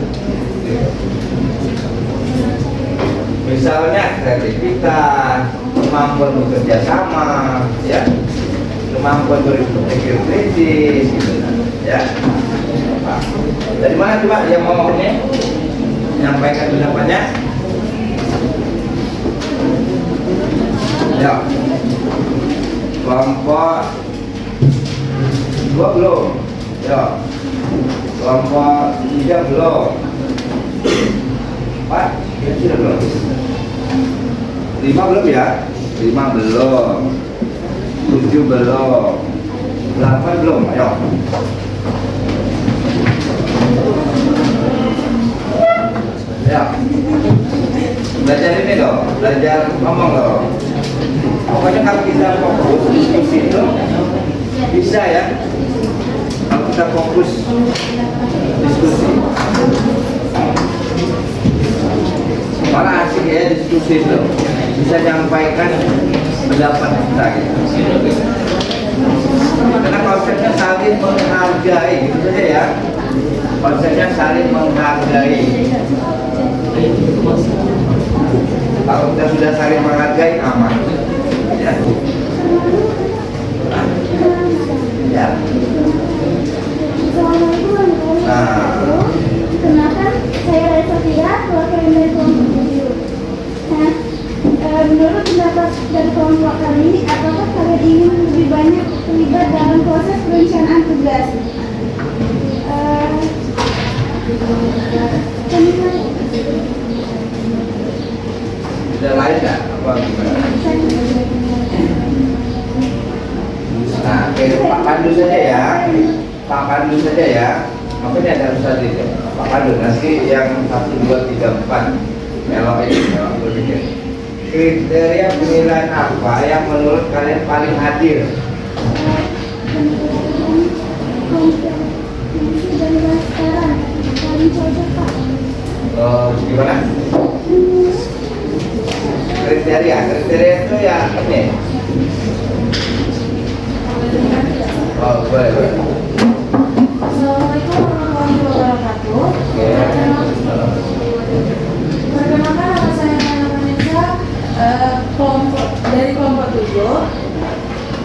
Misalnya kreativitas, kemampuan bekerja sama, ya, kemampuan berpikir kritis, gitu, ya. Dari mana coba yang mau ini menyampaikan pendapatnya? Ya, kelompok 2 belum, ya, kelompok 3 belum. 4 ya sudah belum 5 belum ya 5 belum 7 belum 8 belum ayo ya belajar ini loh belajar ngomong loh pokoknya kalau kita fokus diskusi itu bisa ya kalau kita fokus diskusi malah asik ya diskusi itu bisa menyampaikan pendapat kita gitu. Karena konsepnya saling menghargai gitu saja ya konsepnya saling menghargai. Kalau kita sudah saling menghargai aman ya. Ya. Nah, kenapa saya Sofia perwakilan dari kelompok 7. Nah, menurut pendapat dari kelompok kami, apakah kalian ingin lebih banyak terlibat dalam proses perencanaan tugas? Ada lain nggak? Apa gimana? Nah, Pak Pandu saja ya. Pak Pandu saja ya. Apa ini ada usaha itu? Pak Pandu nanti yang 1, 2, 3, 4 melok ini melok berpikir. Kriteria penilaian apa yang menurut kalian paling adil? Gimana? Kriteria itu ya ini. Oh, boleh. Assalamualaikum warahmatullahi wabarakatuh. Perkenalkan nama saya Nana Vanessa, dari kelompok 7.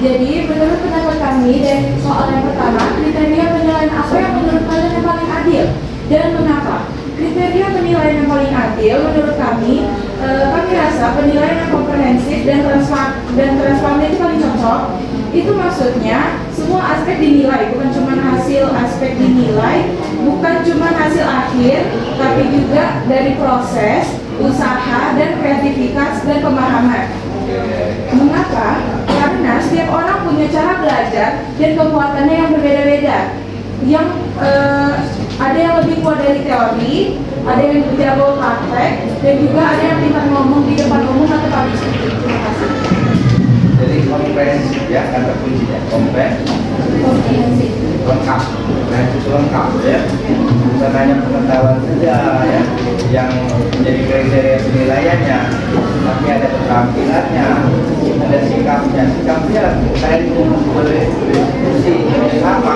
Jadi menurut pendapat kami dari soal yang pertama, kriteria penilaian apa yang menurut kalian yang paling adil dan mengapa? Kriteria penilaian yang paling adil menurut kami kami rasa penilaian yang komprehensif dan transparan itu paling cocok. Itu maksudnya semua aspek dinilai, bukan cuma hasil aspek dinilai, bukan cuma hasil akhir, tapi juga dari proses, usaha, dan kreativitas dan pemahaman. Mengapa? Karena setiap orang punya cara belajar dan kekuatannya yang berbeda-beda. Yang ada yang lebih kuat dari teori, ada yang jago praktek, dan juga ada yang pintar ngomong di depan umum atau public speaking. Terima kasih. Jadi komprehensif ya, kata kuncinya Komprehensif. lengkap, komprehensif lengkap ya. Bukan hanya pengetahuan saja ya, yang menjadi kriteria penilaiannya, tapi ada keterampilannya, ada sikapnya. Sikapnya saya berdiskusi sama,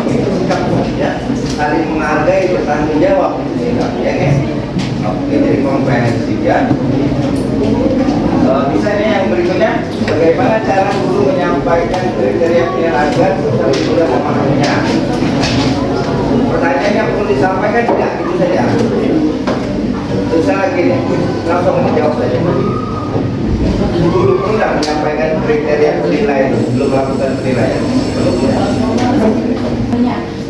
itu sikapnya ya, saling menghargai, bertanggung jawab itu sikap ya kan? Oke, jadi komprehensif ya. Misalnya yang berikutnya, bagaimana cara guru menyampaikan kriteria penilaian agar siswa mudah memahaminya? Pertanyaannya perlu disampaikan tidak? Itu saja. Terus lagi nih, langsung menjawab saja. Guru perlu tidak menyampaikan kriteria penilaian sebelum melakukan penilaian? Perlu tidak?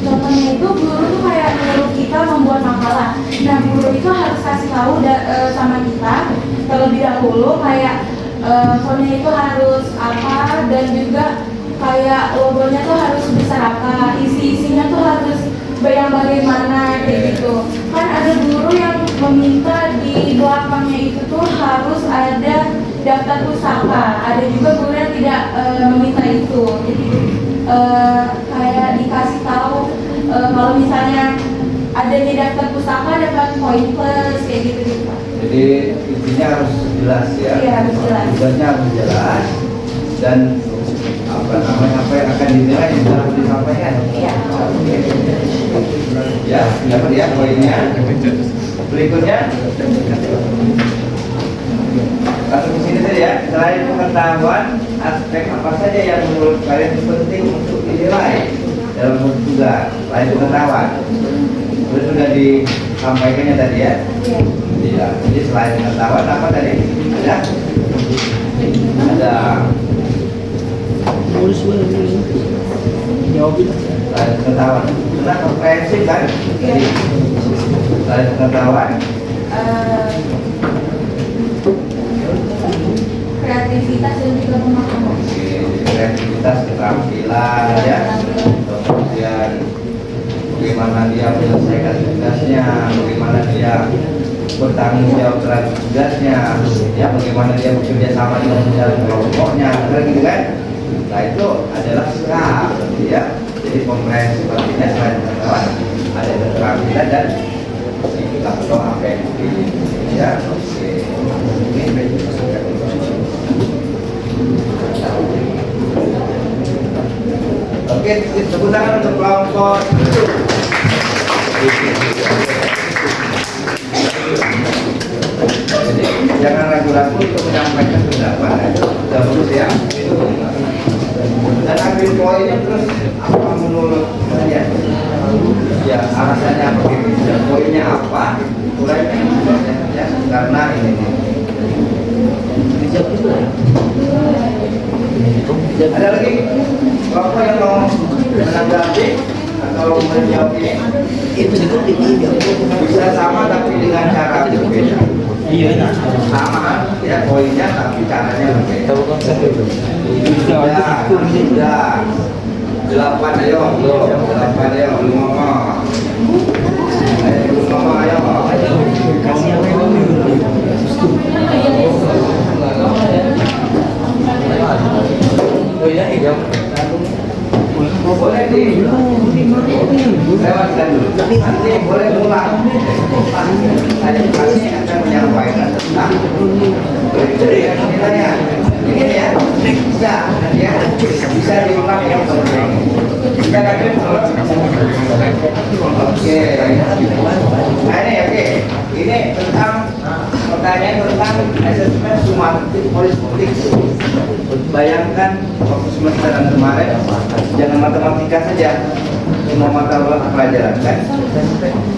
Contohnya itu guru tuh kayak nyuruh kita membuat makalah. Nah, guru itu harus kasih tahu sama kita terlebih dahulu kayak fontnya itu harus apa, dan juga kayak logonya tuh harus besar apa, isinya tuh harus bagaimana kayak gitu. Kan ada guru yang meminta di belakangnya itu tuh harus ada daftar pustaka. Ada juga guru yang tidak meminta itu. Jadi kayak dikasih tahu kalau misalnya adanya daftar pustaka dapat poin plus kayak gitu. Jadi intinya harus jelas ya. Iya, harus jelas. Tugasnya harus jelas dan apa yang akan dinilai juga harus disampaikan. Iya. Oke. Ya, dapat ya poinnya. Berikutnya langsung ke sini saja ya. Selain pengetahuan, aspek apa saja yang menurut kalian penting untuk dinilai dalam tugas selain pengetahuan? Sudah disampaikannya tadi ya. Iya. Jadi selain pengetahuan apa tadi? Ada selain pengetahuan. Sudah komprehensif kan? Jadi selain pengetahuan. Kreativitas dan juga pemahaman. Kreativitas, keterampilan ya, kemudian bagaimana dia menyelesaikan tugasnya, bagaimana dia bertanggung jawab terhadap tugasnya, ya bagaimana dia bekerja sama dengan kelompoknya, gitu kan? Nah itu adalah sikap, ya. Jadi komprehensif artinya selain pengetahuan ada keterampilan dan sikap atau afektif, ya. Oke, tepuk tangan untuk kelompok. Jadi jangan ragu-ragu untuk menyampaikan pendapat. Itu sudah bagus ya. Dan ambil poinnya terus apa menurut kalian? Ya alasannya apa? Poinnya apa? Mulai ya karena ini. Ada lagi kelompok yang mau menanggapi atau menjawab ini? Itu bisa sama tapi dengan cara berbeda. Iya, sama ya poinnya tapi caranya berbeda. Sudah. 8 ayo, 8 ayo, lu ngomong. Ayo ngomong ayo. Oh ya, iya. Boleh di lewatkan dulu. Nanti boleh ulang. Pasti akan menyampaikan tentang kriteria penilaian. Ini ya, bisa ya, bisa diulang yang penting. Bisa kan? Oke. Nah ini oke. Ini tentang pertanyaan tentang asesmen sumatif politik. Bayangkan waktu semesteran kemarin jangan matematika saja, semua mata pelajaran kan.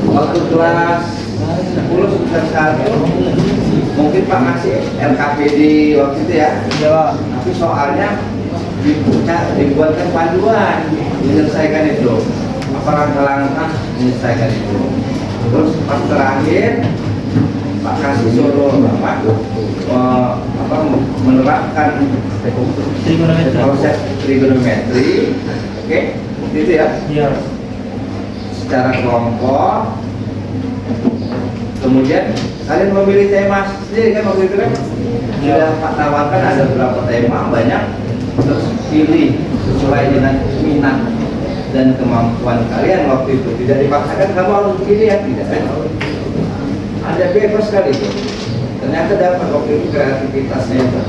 Waktu kelas 10 semester 1 mungkin Pak ngasih LKPD waktu itu ya. Iya. Tapi soalnya dibuatkan panduan menyelesaikan itu. Apa langkah-langkah menyelesaikan itu. Terus pas terakhir Pak kasih suruh menerapkan proses trigonometri, oke, itu ya. Iya. Secara kelompok. Kemudian kalian memilih tema sendiri kan waktu itu kan? Sudah Pak tawarkan ada beberapa tema banyak, terus pilih sesuai dengan minat dan kemampuan kalian waktu itu. Tidak dipaksakan kamu harus pilih ya, tidak kan? Ada bebas sekali itu. Ternyata dapat waktu itu kreativitasnya itu.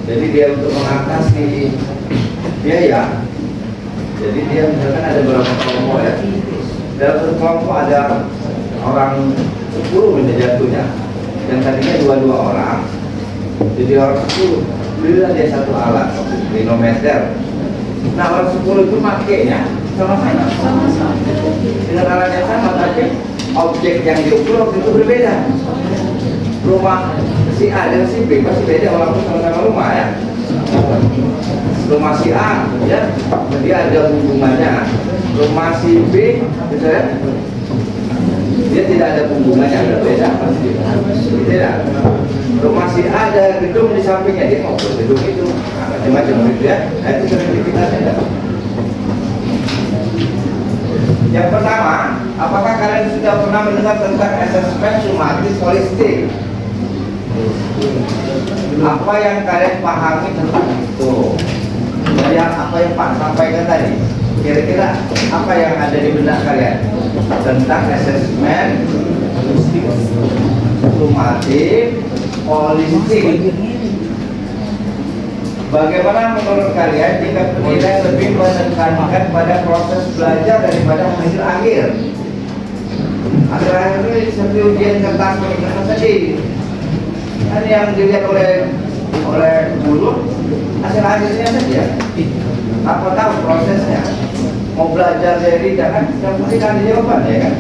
Jadi dia untuk mengatasi biaya. Jadi dia misalkan ada beberapa kelompok ya. Dalam satu kelompok ada orang 10 jatuhnya. Yang tadinya 2 orang. Jadi orang 10 belilah dia satu alat trigonometer. Nah orang 10 itu makainya sama-sama. Dengan alat yang sama tapi objek yang diukur waktu itu berbeda. Rumah si A dan si B pasti beda walaupun sama-sama rumah ya. Rumah si A ya dia ada hubungannya. Rumah si B misalnya dia tidak ada hubungannya, berbeda pasti. Tidak. Rumah si A ada gedung di sampingnya dia mau ke gedung itu. Nah, macam-macam gitu ya. Nah, itu kreativitasnya. Yang pertama, apakah kalian sudah pernah mendengar tentang asesmen sumatif holistik? Apa yang kalian pahami tentang itu? Dari apa yang Pak sampaikan tadi? Kira-kira apa yang ada di benak kalian tentang asesmen sumatif holistik? Bagaimana menurut kalian jika penilaian lebih menekankan pada proses belajar daripada hasil akhir? Hasil akhir itu seperti ujian kertas penilaian tadi. Kan yang dilihat oleh guru hasil akhirnya saja. Apa tahu prosesnya? Mau belajar dari jangan yang penting ada jawaban ya kan?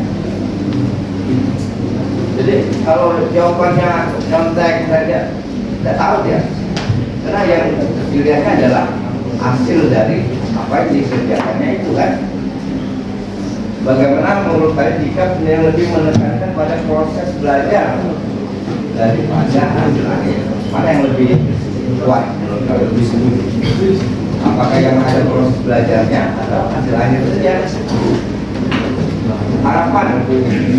Jadi kalau jawabannya nyontek saja, tidak tahu dia. Karena yang dilihatnya adalah hasil dari apa yang dikerjakannya itu kan. Bagaimana menurut kalian jika yang lebih menekankan pada proses belajar daripada hasil akhir? Mana yang lebih kuat menurut kalian, lebih setuju? Apakah yang ada proses belajarnya atau hasil akhir saja? Harapan,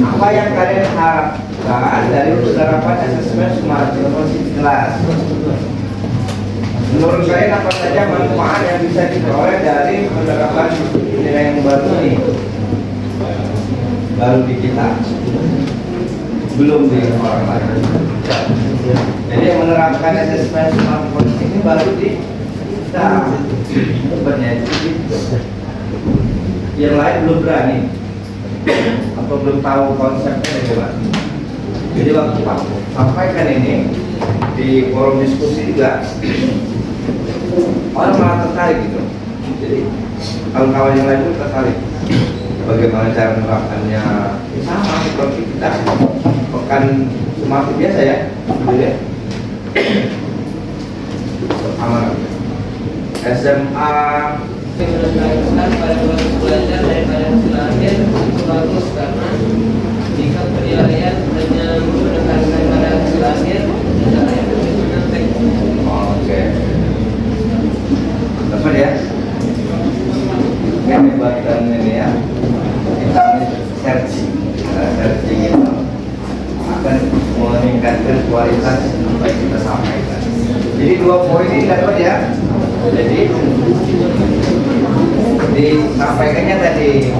apa yang kalian harapkan dari penerapan asesmen sumatif kelas? Menurut saya apa saja manfaat yang bisa diperoleh dari penerapan nilai yang baru ini? Baru di kita, belum di orang lain. Jadi yang menerapkan asesmen sumatif ini baru di kita. Sebenarnya itu yang lain belum berani atau belum tahu konsepnya bagaimana. Jadi waktu Pak sampaikan ini di forum diskusi juga, orang malah tertarik gitu. Jadi kawan-kawan yang lain pun tertarik bagaimana cara menerapkannya. Sama seperti kita pekan sumatif biasa ya, gitu ya. Sama SMA Menekankan pada proses belajar daripada hasil akhir itu bagus karena jika penilaian hanya menekankan pada hasil akhir tidak akan begitu nanti. Oke. Tepat ya. Oke, buatkan ini ya. Kita searching itu akan meningkatkan kualitas apa yang kita sampaikan. Jadi 2 poin ini dapat ya. Jadi disampaikannya tadi,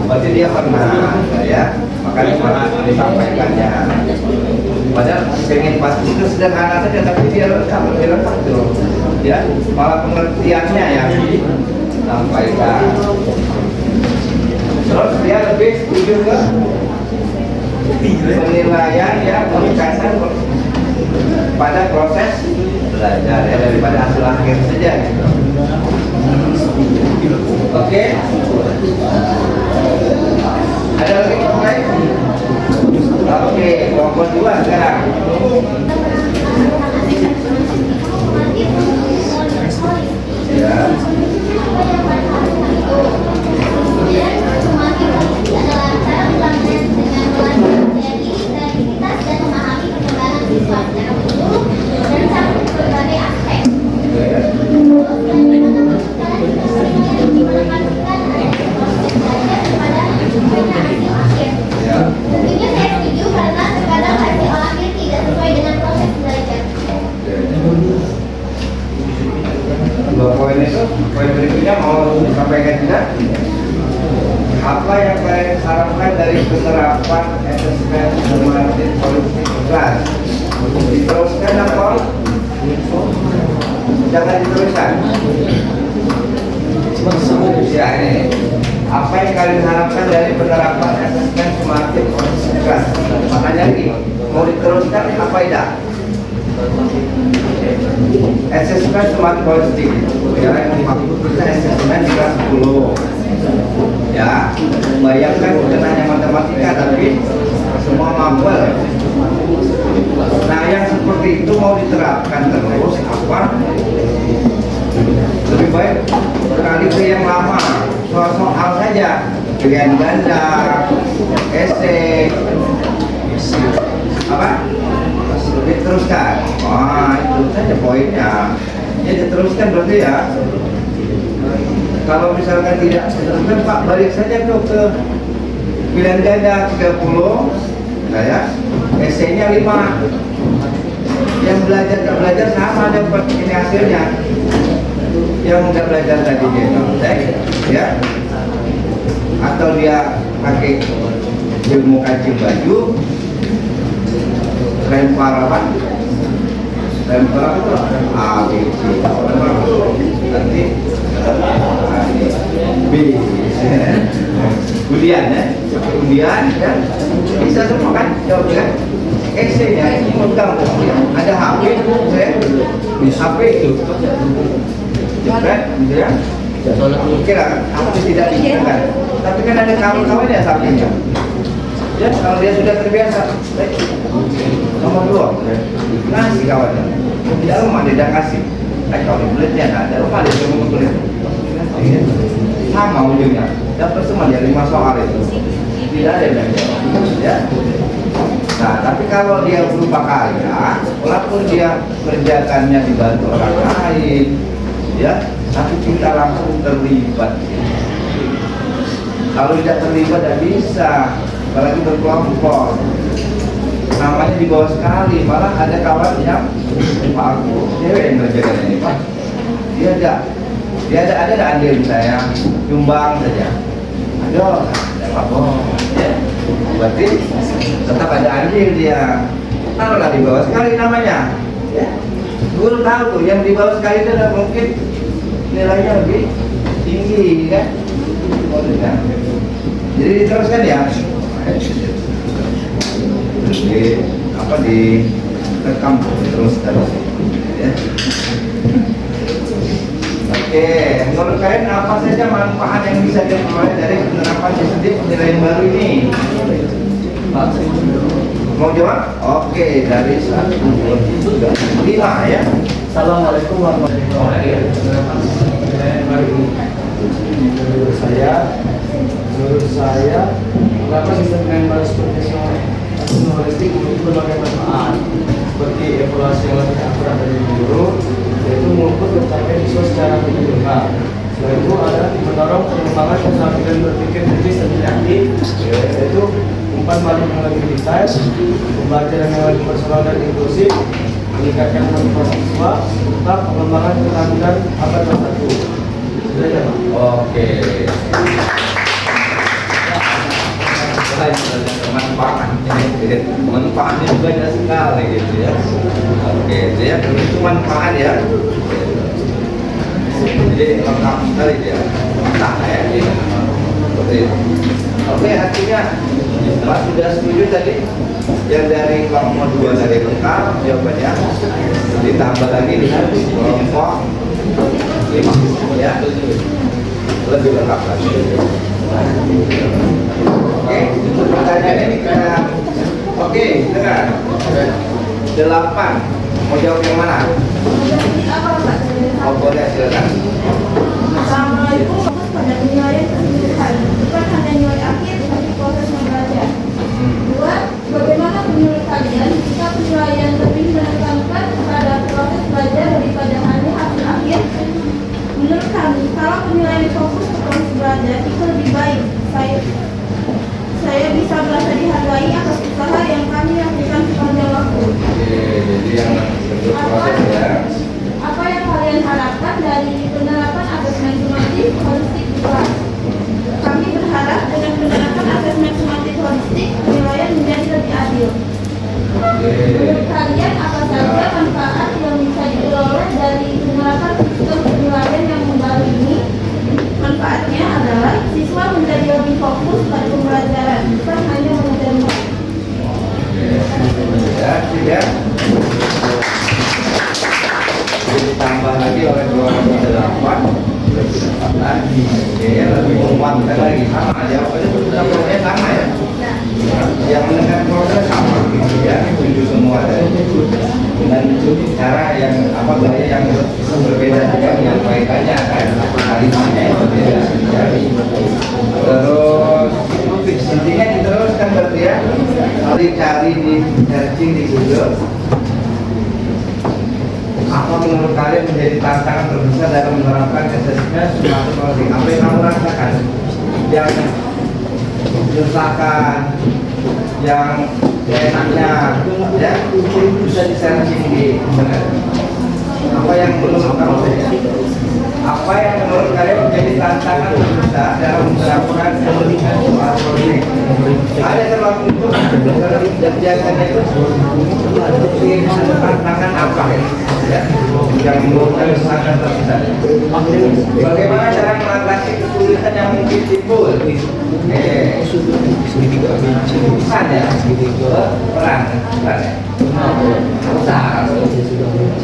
berarti dia pernah ya, makanya pernah disampaikannya. Padahal pengen pasti itu sederhana saja, tapi dia lengkap tuh, ya. Malah pengertiannya yang disampaikan. Terus dia lebih setuju ke penilaian ya, menekankan pada proses belajar ya daripada hasil akhir saja gitu. Oke. Ada lagi kelompok lain? Oke, kelompok 2 sekarang. Ya. Ya. Tentunya saya setuju karena terkadang hasil olah diri tidak sesuai dengan proses belajar. Dua poin itu, poin berikutnya mau disampaikan juga. Apa yang kalian harapkan dari penerapan asesmen normatif politik kelas? Diteruskan apa? Jangan diteruskan. Ya ini. Apa yang kalian harapkan dari penerapan asesmen normatif politik kelas? Makanya lagi, mau diteruskan apa tidak? Asesmen normatif politik. Ya, kita asesmen di kelas 10. Ya, bayangkan bukan hanya matematika tapi semua mapel. Nah, yang seperti itu mau diterapkan terus apa? Lebih baik beralih ke yang lama, soal-soal saja, pilihan ganda, esai, apa? Diteruskan. Wah, itu saja poinnya. Ya diteruskan berarti ya. Kalau misalkan tidak diteruskan, Pak, balik saja tuh ke pilihan ganda 30, ya, esainya 5. Yang belajar nggak belajar sama dapat ini hasilnya. Yang nggak belajar tadi dia kontek, ya, atau dia pakai ilmu kancing baju, lempar apa? Lempar itu A, B, C. Nanti B. Kemudian ya, bisa semua kan jawabnya. Esainya megang ada HP, HP itu, kan? Ya. Kira HP tidak digunakan, tapi kan ada kawan-kawan ya HP-nya. Ya, kalau dia sudah terbiasa, baik. Nomor 2, ngasih kawannya. Di rumah dia tidak kasih. Kalau dibelinya ada rumah dia cuma beli. Sama ujungnya, dapat semua dia 5 soal itu. Tidak ada yang jawab. Ya. Nah, tapi kalau dia berupa karya, walaupun dia kerjakannya dibantu orang lain, ya, tapi kita langsung terlibat. Kalau tidak terlibat tidak bisa. Apalagi berkelompok, namanya di bawah sekali. Malah ada kawan yang Pak aku, cewek yang ngerjakan ini Pak, dia ada andil saya nyumbang saja, aduh, tidak apa-apa, ya. Berarti tetap ada andil dia. Taruhlah di bawah sekali namanya, ya. Guru tahu tuh yang di bawah sekali itu mungkin nilainya lebih tinggi, kan? Jadi diteruskan ya. Jadi apa direkam terus ya. Oke, menurut kalian apa saja manfaat yang bisa diperoleh dari penerapan sistem penilaian baru ini? Mau jawab? Oke, dari 1, 2, 3, 5 ya. Assalamualaikum warahmatullahi wabarakatuh. Menurut saya kenapa sistem penilaian seperti holistik memiliki berbagai manfaat seperti evaluasi yang lebih akurat dari guru, yaitu mengukur pencapaian siswa secara menyeluruh. Selain itu ada mendorong pengembangan usaha dan berpikir kritis dan kreatif, yaitu umpan balik yang lebih detail, pembelajaran yang lebih personal dan inklusif, meningkatkan motivasi siswa, serta pengembangan keterampilan abad 21. Oke. Manfaatnya juga banyak sekali gitu ya. Oke, dia itu manfaat ya. Jadi lengkap sekali dia. Nah, ya ini. Oke, artinya Pak sudah setuju tadi yang dari kelompok 2 dari lengkap jawabannya, ditambah lagi dengan kelompok 5 ya. lebih lengkap lagi. Oke, pertanyaan ini kita. Oke, dengar. 8. Mau jawab yang mana? Apa Pak? Oh, boleh, silakan. Assalamualaikum. Fokus pada penilaian keseluruhan, bukan hanya nilai akhir tapi proses pembelajaran. 2. Bagaimana menurut kalian jika penilaian lebih menekankan pada proses belajar daripada hanya hasil akhir? Menurut kami, kalau penilaian fokus ke proses belajar itu lebih baik. Saya bisa merasa dihargai atas usaha yang kami lakukan sepanjang waktu. Oke, jadi yang bentuk proses ya. Apa yang kalian harapkan dari penerapan asesmen sumatif holistik di kelas? Kami berharap dengan penerapan asesmen sumatif holistik, penilaian menjadi lebih adil. Oke. Menurut kalian, apa saja manfaat yang bisa diperoleh dari penerapan sistem penilaian yang baru ini? Manfaatnya adalah siswa menjadi lebih fokus pada pembelajaran, bukan hanya mengejar nilai. Ya, tidak. Jadi ditambah lagi oleh 2,8 lebih dapat lagi. Ya, lebih menguatkan lagi sama. Jawabannya sebetulnya sama ya. Yang menekan proses sama gitu ya. Tujuh semua dari dengan cara yang apa gaya yang berbeda juga menyampaikannya kan. Kalimatnya itu beda. Terus intinya diteruskan berarti ya. Cari di searching di Google. Apa menurut kalian menjadi tantangan terbesar dalam menerapkan asesmen sumatif holistik? Apa yang kamu rasakan? Yang desakan, yang enaknya, ya bisa di-searching di internet. Apa yang menurut kamu? Apa yang menurut kalian menjadi tantangan terbesar dalam menerapkan pendidikan sumatif holistik? Ada terlalu untuk biasanya itu tantangan apa ya yang menurut kalian sangat terbesar? Bagaimana cara mengatasi kesulitan yang mungkin timbul? Bukan ya, perang ya.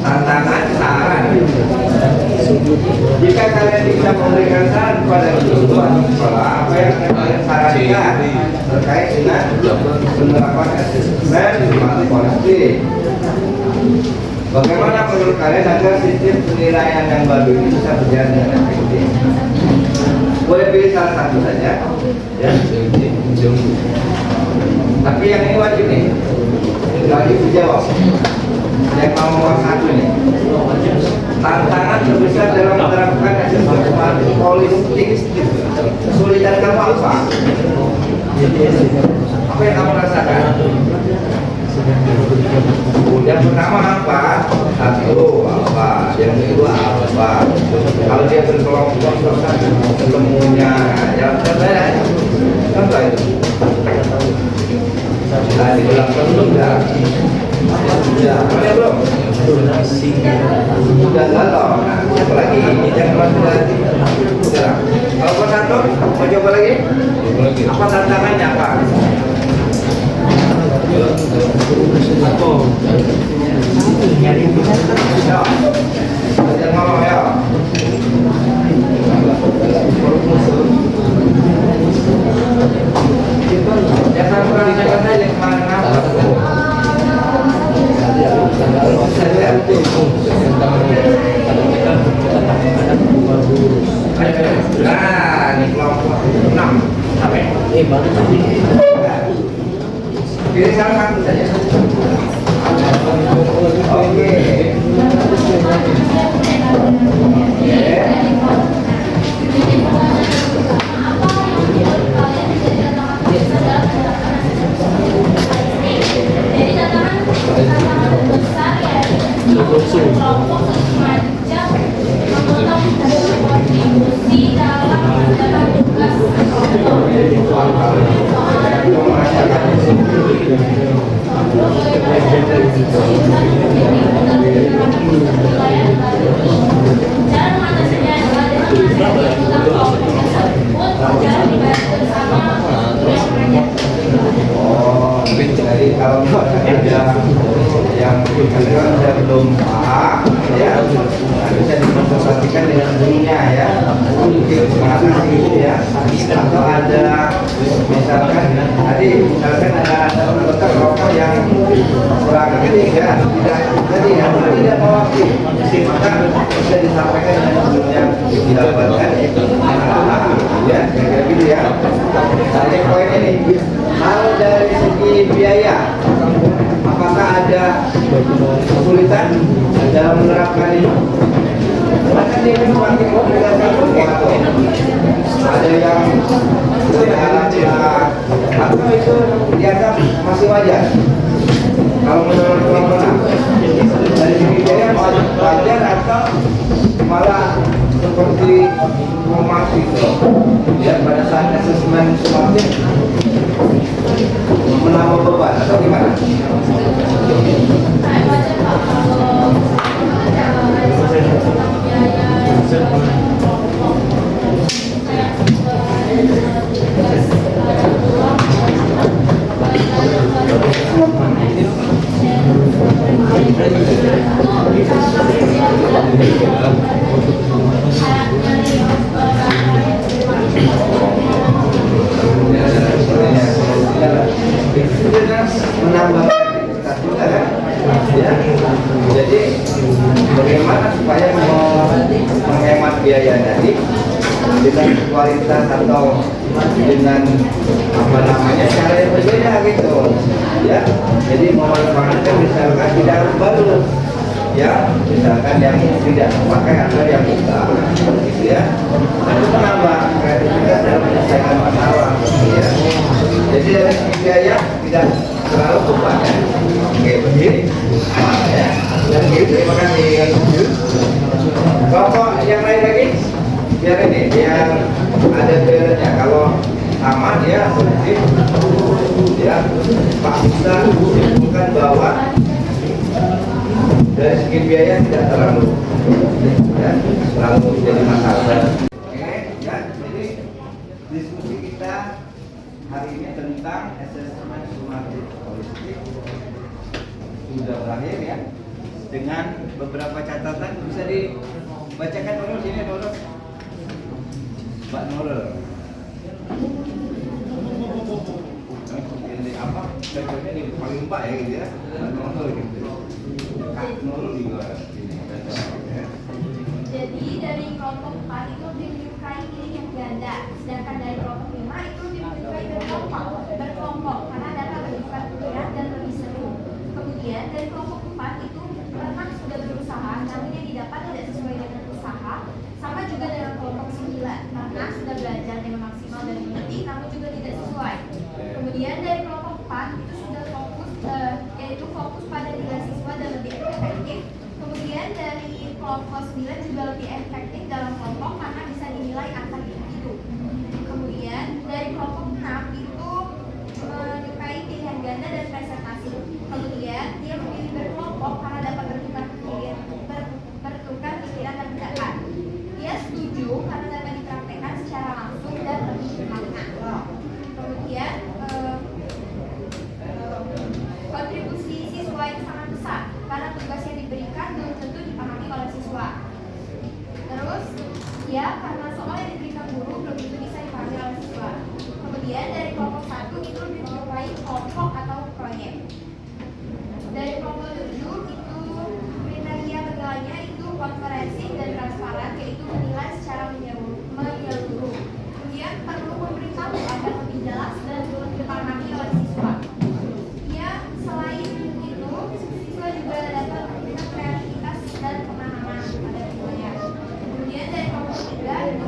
Tantangan saran. Jika kalian bisa memberikan saran kepada siswa sekolah, apa yang kalian sarankan terkait dengan penerapan asesmen sumatif holistik? Bagaimana menurut kalian agar sistem penilaian yang baru ini bisa berjalan dengan efektif? Boleh pilih salah satu saja, ya. Tapi yang ini wajib nih, wajib dijawab. Yang nomor 1 nih, tantangan terbesar dalam menerapkan asesmen sumatif holistik, kesulitan kamu apa? Apa yang kamu rasakan? Yang pertama apa? Satu apa? Yang kedua apa? Kalau dia berkelompok ketemunya yang berbeda, contoh itu. Tadi bilang belum dah. Ya, mana belum? Sudah galau. Nah, siapa lagi? Yang lagi. Sudah. Kalau kau satu, mau coba lagi? Apa tantangannya apa? Ya, jangan ngomong ya. Jangan perhatikan saja kemana-mana. Nah, ini kelompok 6 sampai. Pilih salah satu saja. Oke. Jadi kalau ada yang saya belum paham, ya bisa dikonsultasikan dengan gurunya ya. mungkin mengatasi itu ya, atau ada misalkan tadi misalkan ada anggota kelompok yang kurang gini ya, tidak mewakili, maka bisa disampaikan dengan sebelumnya didapatkan ya, kayak gitu ya. Tadi poin ini, kalau dari segi biaya, apakah ada kesulitan dalam menerapkan ini? Karena dia kan pakai obligasi foto, ada yang berharap atau itu dianggap masih wajar. Kalau menurut kelompok dari segi biaya wajar atau malah seperti rumah itu ya, pada saat asesmen semakin menambah beban atau gimana? Menambah aktivitas juga kan? Ya. Jadi bagaimana supaya menghemat biaya tadi dengan kualitas atau dengan apa namanya cara yang berbeda gitu ya. Jadi memanfaatkan misalkan tidak harus baru ya, misalkan yang tidak pakai atau yang buka gitu ya, itu menambah kreativitas dalam menyelesaikan masalah ya. Jadi dari segi biaya tidak terlalu beban ya. Oke, begini ya. Dan gitu, terima kasih. Kelompok yang lain lagi biar ini yang ada bedanya. Kalau sama dia positif ya, Pak bisa bukan bahwa dari segi biaya tidak terlalu ya, terlalu jadi masalah. Oke ya, jadi diskusi kita hari ini tentang asesmen sumatif holistik sudah berakhir ya, dengan beberapa catatan. Bisa dibacakan dulu sini dulu Mbak Nurul. Ini apa? Contohnya di paling Mbak ya gitu ya, Mbak Nurul gitu. Kak Nurul juga ini ya. Jadi dari kelompok 4 itu menyukai pilih yang ganda, sedangkan dari kelompok 5 itu menyukai berkelompok karena dapat bersifat berat dan lebih seru. Kemudian dari kelompok 4 itu pernah sudah berusaha, namun yang didapat tidak sesuai dengan usaha. Sama juga dengan kelompok 9, karena sudah belajar dengan maksimal dan mengerti, namun juga tidak sesuai. Kemudian dari kelompok 4 itu sudah fokus, yaitu fokus pada nilai siswa dan lebih efektif. Kemudian dari kelompok 9 juga lebih efektif dalam kelompok karena bisa dinilai angka itu. Kemudian dari kelompok 6 itu menyukai pilihan ganda dan presentasi. Kemudian dia memilih berkelompok karena dapat bertukar pikiran dan pendapat. Dia setuju karena dapat dipraktekkan secara langsung dan lebih bermakna. Kemudian kontribusi siswa yang sangat besar karena tugas yang diberikan belum tentu dipahami oleh siswa. Terus ya, karena soal yang diberikan guru belum tentu bisa dipahami oleh siswa. Kemudian dari kelompok 1 itu menyukai kelompok atau proyek. Dari kelompok 7 itu kriteria penilaiannya itu konferensi dan transparan, yaitu menilai secara menyeluruh. Kemudian perlu memberitahu agar lebih jelas dan lebih dipahami oleh siswa. Ya, selain itu siswa juga dapat memberikan kreativitas dan pemahaman pada siswanya. Kemudian dari kelompok 3 itu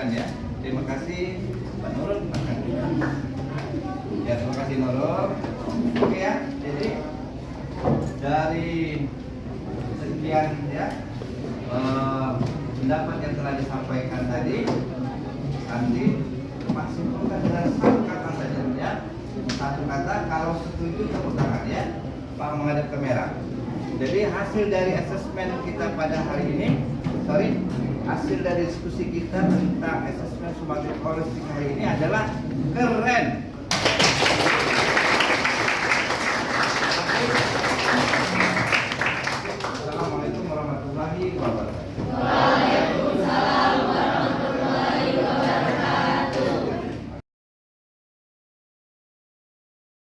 silakan ya. Terima kasih Pak Nurul. Ya, terima kasih Nurul. Oke ya, jadi dari sekian ya pendapat yang telah disampaikan tadi, nanti maksimalkan dengan satu kata saja ya. Satu kata, kalau setuju tepuk tangan ya. Pak menghadap kamera. Jadi hasil dari asesmen kita pada hari ini, hasil dari diskusi kita tentang asesmen Sumatera holistik hari ini adalah keren.